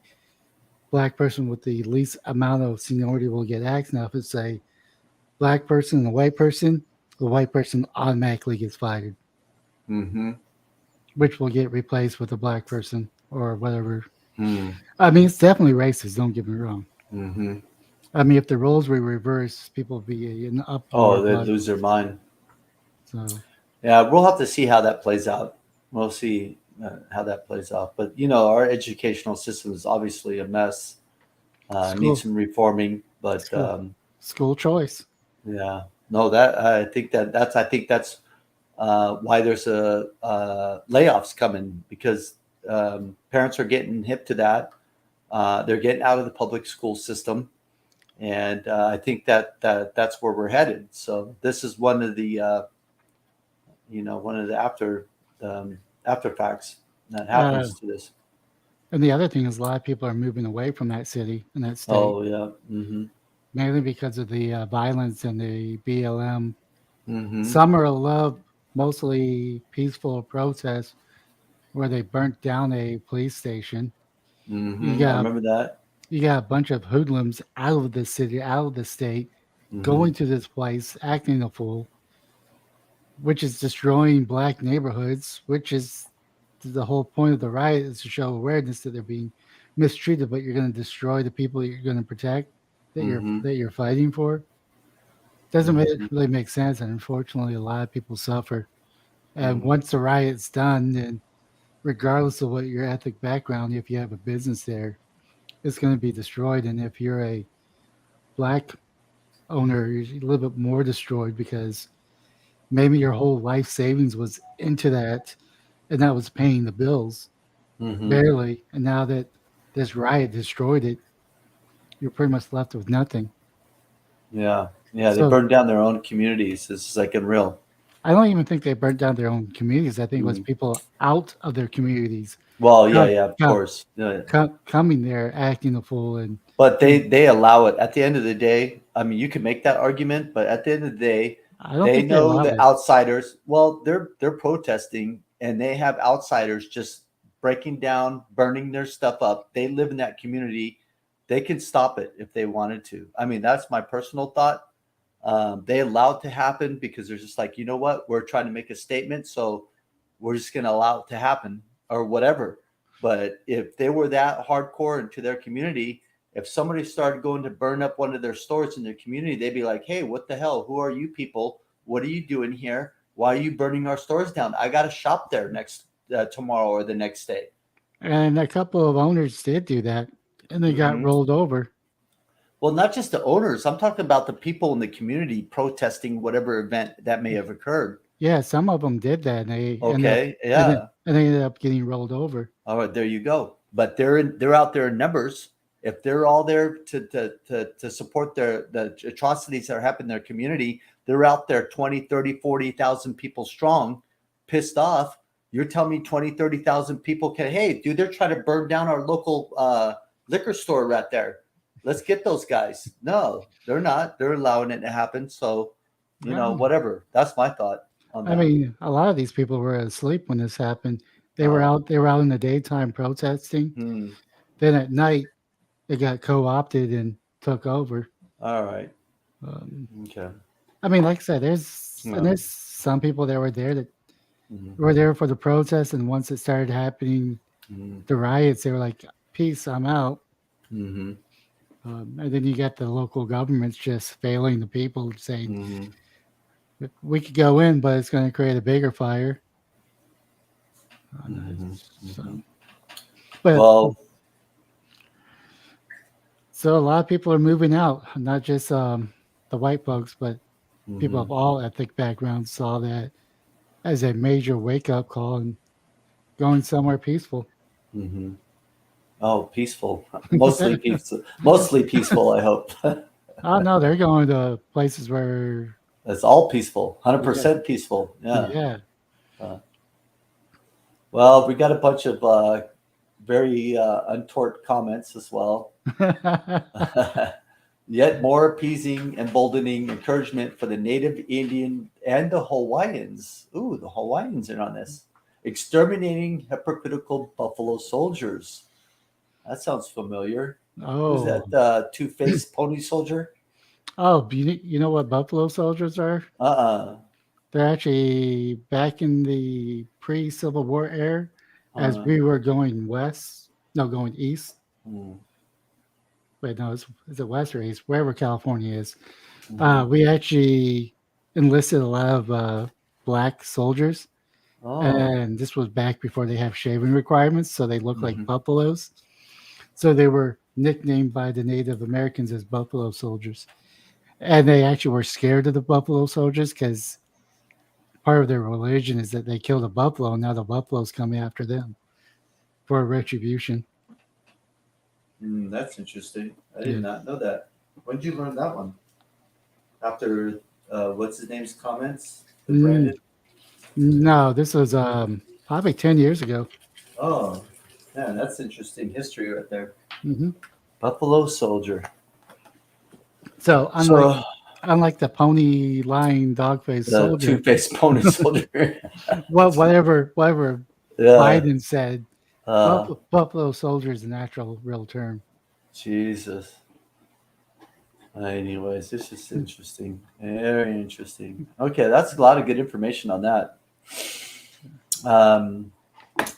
black person with the least amount of seniority will get axed. Now, if it's a black person and a white person, the white person automatically gets fired, Mm-hmm. which will get replaced with a black person or whatever. Mm. I mean, it's definitely racist. Don't get me wrong. Mm-hmm. I mean, if the roles were reversed, people would be in uproar. Oh, they'd But lose their mind. so Yeah, we'll have to see how that plays out. We'll see how that plays out. But you know, our educational system is obviously a mess. Needs school, some reforming. But school, school choice. yeah, no, that I think that's why there's a layoffs coming because parents are getting hip to that. They're getting out of the public school system, and I think that's where we're headed. So this is one of the one of the after facts that Uh, happens to this. and the other thing is, a lot of people are moving away from that city and that state, Oh yeah. Mm-hmm. mainly because of the violence and the BLM. Mm-hmm. Some are love, mostly peaceful protests where they burnt down a police station. You Mm-hmm. I got remember that. you got a bunch of hoodlums out of the city, out of the state, Mm-hmm. going to this place, acting a fool, which is destroying black neighborhoods, which is the whole point of the riot is to show awareness that they're being mistreated, but you're going to destroy the people that you're going to protect, Mm-hmm. that you're fighting for. Doesn't Mm-hmm. really make sense, and unfortunately, a lot of people suffer. And Mm-hmm. once the riot's done, then regardless of what your ethnic background, if you have a business there, it's going to be destroyed. And if you're a black owner, you're a little bit more destroyed because maybe your whole life savings was into that, and that was paying the bills Mm-hmm. barely. And now that this riot destroyed it, you're pretty much left with nothing. Yeah. Yeah. They So burned down their own communities. It's like unreal. I don't even think they burnt down their own communities. I think it was Mm. people out of their communities Well, yeah, come, yeah, of come, course. Yeah. coming there acting a fool. But And they allow it. At the end of the day, I mean, you can make that argument, but at the end of the day, I don't they think they know allow the it. outsiders. Well, they're protesting, and they have outsiders just breaking down, burning their stuff up. They live in that community. They can stop it if they wanted to. I mean, that's my personal thought. They allow it to happen because they're just like, you know what, we're trying to make a statement, so we're just going to allow it to happen or whatever. But if they were that hardcore into their community, if somebody started going to burn up one of their stores in their community, they'd be like, hey, what the hell? Who are you people? What are you doing here? Why are you burning our stores down? I got to shop there next tomorrow or the next day. And a couple of owners did do that, and they got Hmm. rolled over. Well, not just the owners. I'm talking about the people in the community protesting whatever event that may have occurred. Yeah, some of them did that, and they ended up Okay, yeah. and they ended up getting rolled over. All right, there you go. But they're out there in numbers. If they're all there to support the atrocities that are happening in their community, they're out there 20, 30, 40,000 people strong, pissed off. You're telling me 20, 30,000 people can, hey, dude, they're trying to burn down our local liquor store right there. Let's get those guys. No, they're not. They're allowing it to happen. So, Well, whatever. That's my thought on I that. mean, a lot of these people were asleep when this happened. Uh, They were out in the daytime protesting. hmm. Then at night, they got co-opted and took over. All right. Um, Okay. I mean, like I said, Yeah. there's some people that Mhm. were there for the protest, and once it started happening, Mhm. the riots, they were like, "Peace, I'm out." Mhm. And then you got the local governments just failing the people, saying Mhm. we could go in, but it's going to create a bigger fire. Mhm. So, Mhm. but Well, so a lot of people are moving out, not just the white folks, but people of mhm. all ethnic backgrounds saw that as a major wake up call and going somewhere peaceful. Mhm. Oh, peaceful. Mostly peaceful. Mostly peaceful, I hope. Oh no, they're going to places where It's all peaceful. yeah, 100% peaceful. Yeah. yeah. Uh, well, we got a bunch of very untoward comments as well. Yet more appeasing, emboldening encouragement for the native Indian and the Hawaiians. Ooh, the Hawaiians are on this. Exterminating hypocritical buffalo soldiers. That sounds familiar. Who's Oh, that two-faced pony soldier? oh, you know what buffalo soldiers are? Uh-uh. They're actually back in the pre-Civil War era, as Uh, we were going west, no, going east. mm, Wait, no, is it west or east? Wherever California is. mhm. We actually enlisted a lot of black soldiers, Oh. and this was back before they have shaving requirements, so they look like Mhm. buffaloes. So they were nicknamed by the Native Americans as buffalo soldiers, and they actually were scared of the buffalo soldiers because part of their religion is that they killed a buffalo, and now the buffalo's coming after them for retribution. That's interesting. I did Yeah. not know that. When did you learn that one? After what's his name's comments with Mm, Brandon? no, this was probably 10 years ago. Oh, man, that's interesting history right there. Hmm. Buffalo Soldier. So So unlike the pony lying dog faced the soldier, two-faced pony soldier. That's funny. whatever Yeah. Biden said, Uh, buffalo soldier is an actual real term. Jesus. Anyways, this is interesting. Very interesting. Okay, that's a lot of good information on that. Um,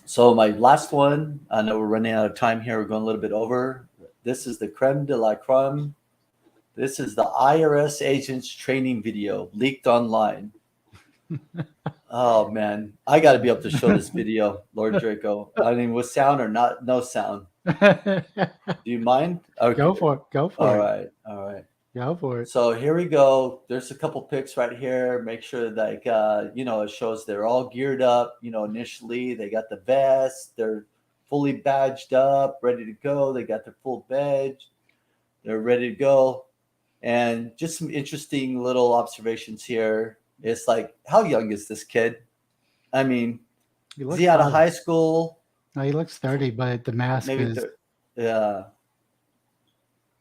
so my last one, I know we're running out of time here. We're going a little bit over. This is the creme de la creme. This is the IRS agents training video leaked online. Oh man, I got to be able to show this video, Lord Draco. I mean, with sound or not, no sound. Do you mind? Okay. Go for it. Go All for it. right. All right. Go for it. So here we go. There's a couple pics right here. Make sure like it shows they're all geared up. Initially they got the vest, they're fully badged up, ready to go. They got their full badge, they're ready to go. And just some interesting little observations here. It's like, how young is this kid? I mean, He is looks he out of 30. high school? No, he looks 30, but the mask Maybe is. yeah.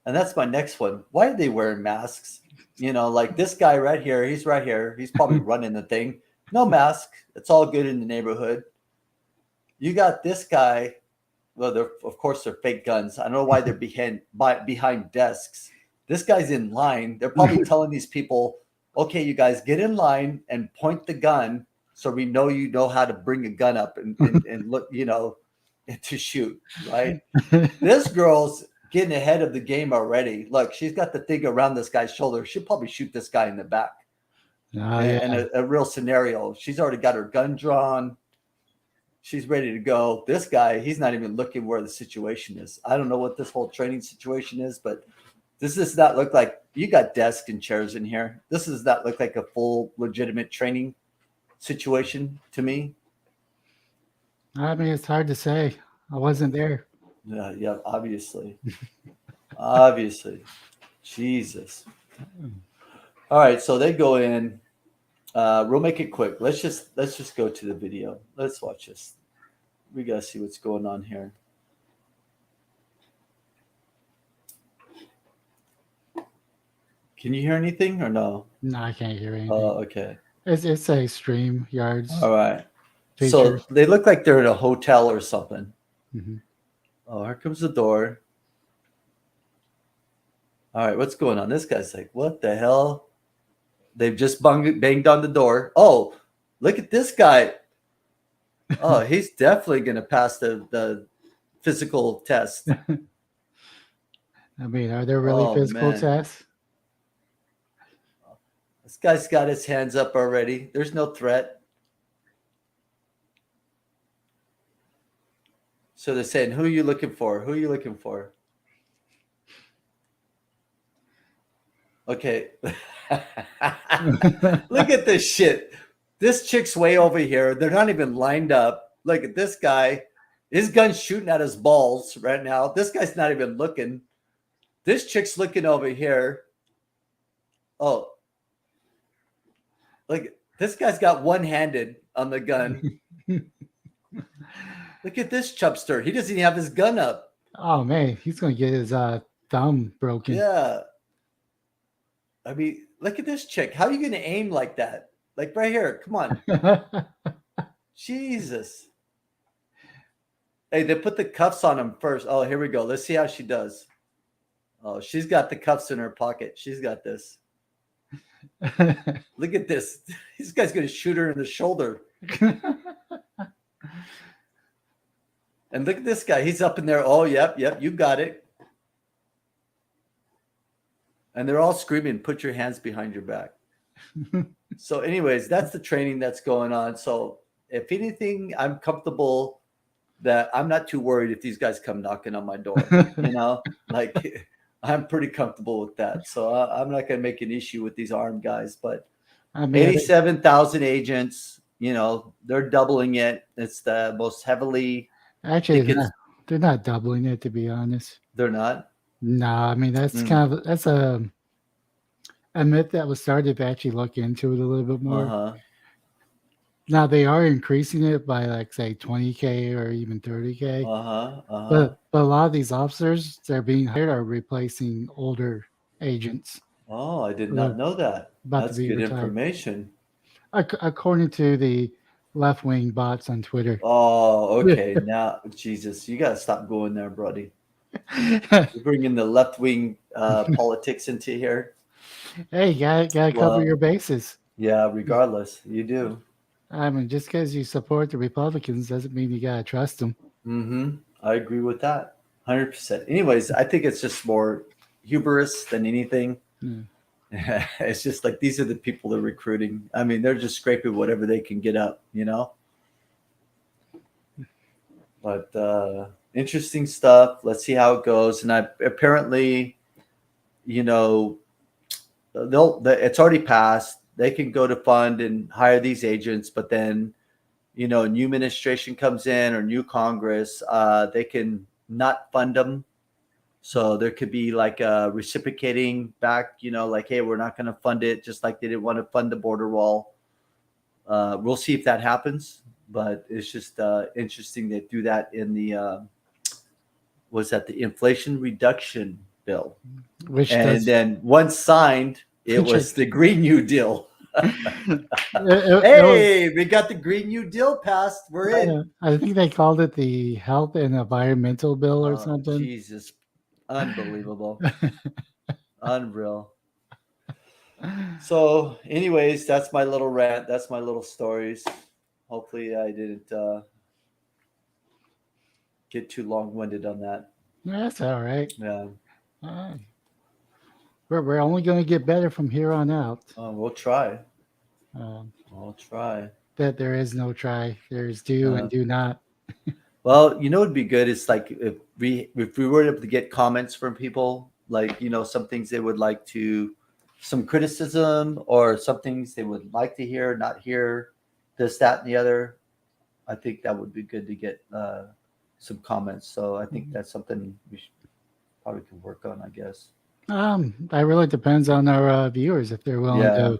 And that's my next one. Why are they wearing masks? Like this guy right here, he's right here. He's probably running the thing. No mask. It's all good in the neighborhood. You got this guy. Well, of course they're fake guns. I don't know why they're behind desks. This guy's in line. They're probably telling these people, okay, you guys get in line and point the gun so we know you know how to bring a gun up and look, to shoot, right? This girl's getting ahead of the game already. Look, she's got the thing around this guy's shoulder. She'll probably shoot this guy in the back. Oh, And yeah. a real scenario. She's already got her gun drawn. She's ready to go. This guy, he's not even looking where the situation is. I don't know what this whole training situation is, but this does not look like you got desks and chairs in here. This does not look like a full legitimate training situation to me. I mean, it's hard to say. I wasn't there. Yeah, obviously. Obviously. Jesus. All right, so they go in. We'll make it quick. Let's just go to the video. Let's watch this. We gotta see what's going on here. Can you hear anything or no? No, I can't hear anything. Oh, okay. It's a stream yards All right. feature. So they look like they're in a hotel or something. Mhm. Oh, here comes the door. All right, what's going on? This guy's like, what the hell? They've just banged on the door. Oh, look at this guy. Oh, he's definitely going to pass the physical test. I mean, are there really Oh, physical man. tests? This guy's got his hands up already. There's no threat. So they're saying, who are you looking for? Who are you looking for? Okay. Look at this shit. This chick's way over here. They're not even lined up. Look at this guy. His gun's shooting at his balls right now. This guy's not even looking. This chick's looking over here. Oh. Look, this guy's got one-handed on the gun. Look at this chubster. He doesn't even have his gun up. Oh man, he's gonna get his thumb broken. Yeah. I mean, look at this chick. How are you going to aim like that? Like right here. Come on. Jesus. Hey, they put the cuffs on him first. Oh, here we go. Let's see how she does. Oh, she's got the cuffs in her pocket. She's got this. Look at this. This guy's going to shoot her in the shoulder. And look at this guy. He's up in there. Oh, yep, you got it. And they're all screaming, put your hands behind your back. So anyways, that's the training that's going on. So if anything, I'm comfortable that I'm not too worried if these guys come knocking on my door, you know, like I'm pretty comfortable with that. So I'm not going to make an issue with these armed guys, but I mean, 87,000 agents, you know, they're doubling it. It's the most heavily. Actually, they're not doubling it, to be honest. They're not? No, I mean, that's that's a myth that was started to actually look into it a little bit more. Uh-huh. Now they are increasing it by like say 20K or even 30K. But a lot of these officers that are being hired are replacing older agents. Oh, I did not know that. That's good information. According to the left-wing bots on Twitter. Oh, okay. Now, Jesus, you got to stop going there, buddy. You're bringing the left-wing politics into here. Hey, you gotta cover your bases. Yeah, regardless, you do. I mean, just because you support the Republicans doesn't mean you gotta trust them. Mm-hmm. I agree with that, 100%. Anyways, I think it's just more hubris than anything. It's just like these are the people they're recruiting. I mean, they're just scraping whatever they can get up, you know. But interesting stuff. Let's see how it goes. And apparently, you know, it's already passed. They can go to fund and hire these agents, but then, you know, new administration comes in or new Congress, they can not fund them. So there could be like a reciprocating back, you know, like, hey, we're not going to fund it, just like they didn't want to fund the border wall. We'll see if that happens, but it's just interesting they do that in the the Inflation Reduction Bill, then once signed, it was the Green New Deal. Hey, we got the Green New Deal passed. We're in. I think they called it the Health and Environmental Bill or something. Jesus. Unbelievable. Unreal. So anyways, that's my little rant. That's my little stories. Hopefully I didn't get too long-winded on that. That's all right. Yeah. We're only going to get better from here on out. We'll try. We'll try. that there is no try. There's do and do not. Well, it'd be good. It's like if we were able to get comments from people, like some things they would like to, some criticism or some things they would like to hear, not hear, this, that, and the other. I think that would be good to get some comments. So I think that's something we should probably can work on, I guess. That really depends on our viewers if they're willing Yeah.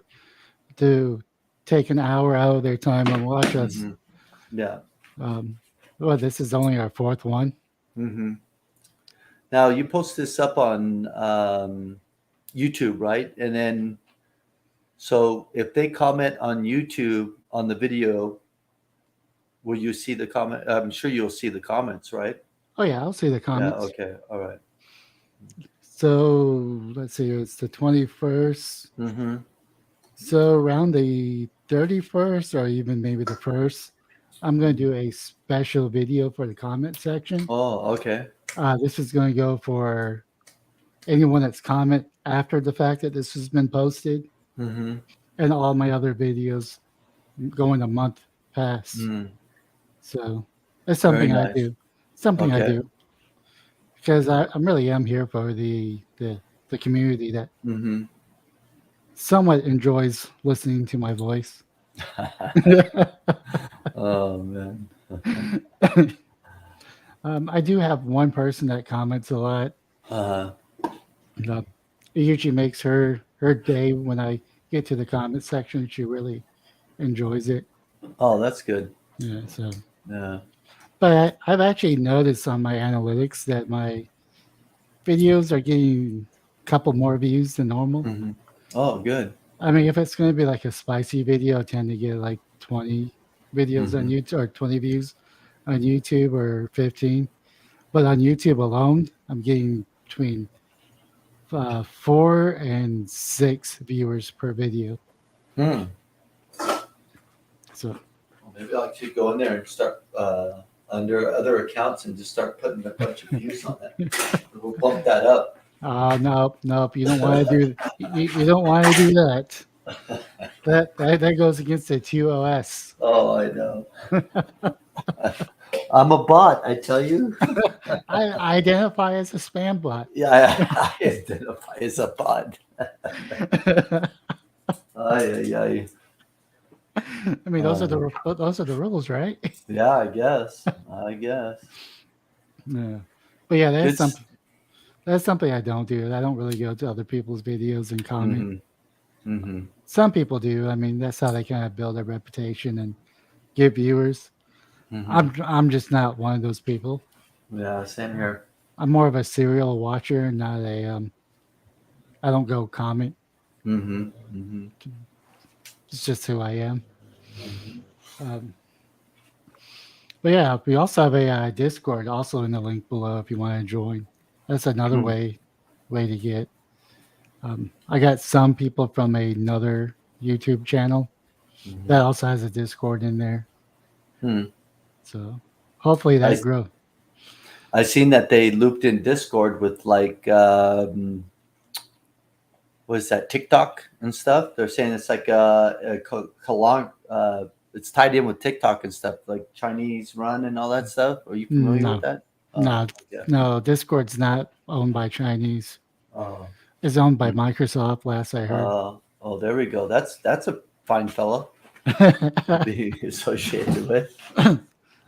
to take an hour out of their time and watch us. Hmm. Yeah. Um, well, this is only our fourth one. Hmm. Now you post this up on YouTube, right? And then, so if they comment on YouTube on the video, will you see the comment? I'm sure you'll see the comments, right? Oh yeah, I'll see the Yeah. comments. Okay. All right. So let's see, it's the 21st. Mm-hmm. So around the 31st or even maybe the first, I'm going to do a special video for the comment section. Oh, okay. This is going to go for anyone that's comment after the fact that this has been posted, Mm-hmm. and all my other videos going a month past. Mm. So it's Very something I nice. do. Something I Okay. do because I really am here for the community that Mm-hmm. somewhat enjoys listening to my voice. Oh man. I do have one person that comments a lot. Uh, Uh, it usually makes her day when I get to the comment section. She really enjoys it. oh, that's good. Yeah. So, Yeah. but I've actually noticed on my analytics that my videos are getting a couple more views than normal. Mm-hmm. Oh, good. I mean, if it's going to be like a spicy video, I tend to get like 20 videos on Mm-hmm. YouTube or 20 views on YouTube or 15. But on YouTube alone, I'm getting between 4 and 6 viewers per video. Hmm. So, Well, maybe I should go in there and start under other accounts and just start putting a bunch of views on it. We'll bump that up. nope, you don't want to do you don't want to do that. That goes against the TOS. Oh, I know. I'm a bot, I tell you. I identify as a spam bot. Yeah, I identify as a bot. Ay, ay, ay. I mean, those are the rules, right? Yeah, I guess. I guess. Yeah. But yeah, Good. that's something I don't do. I don't really go to other people's videos and comment. Mm-hmm. Mm-hmm. Some people do. I mean, that's how they kind of build a reputation and get viewers. Mm-hmm. I'm just not one of those people. Yeah, same here. I'm more of a serial watcher, not a I don't go comment. Mm-hmm. Mm-hmm. It's just who I am. Um, but yeah, we also have a Discord, also in the link below if you want to join. That's another Hmm. way to get. I got some people from another YouTube channel that also has a Discord in there. Hmm. So hopefully that I grows. I seen that they looped in Discord with like what is that, TikTok and stuff. They're saying it's like it's tied in with TikTok and stuff, like Chinese run and all that stuff. Are you familiar with that? No, yeah. no. Discord's not owned by Chinese. Oh. It's owned by Microsoft. Last I heard. Oh, there we go. That's a fine fellow to be associated with.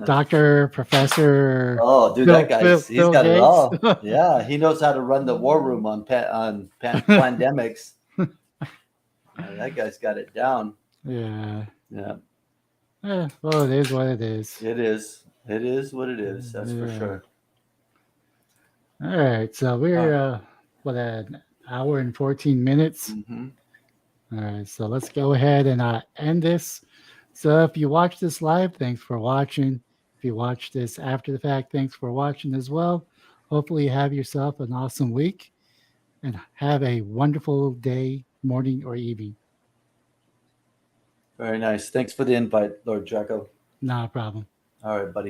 Doctor, professor. Oh, dude, that guy, he's Bill got it Gates. all. Yeah, he knows how to run the war room on pandemics. That guy's got it down. Yeah. Yeah. Well, it is what it is. It is. It is what it is. That's for sure. All right. So we're what, an hour and 14 minutes. Mm-hmm. All right. So let's go ahead and end this. So if you watch this live, thanks for watching. If you watch this after the fact, thanks for watching as well. Hopefully you have yourself an awesome week and have a wonderful day, morning, or evening. Very nice. Thanks for the invite, Lord Draco. Not a problem. All right, buddy.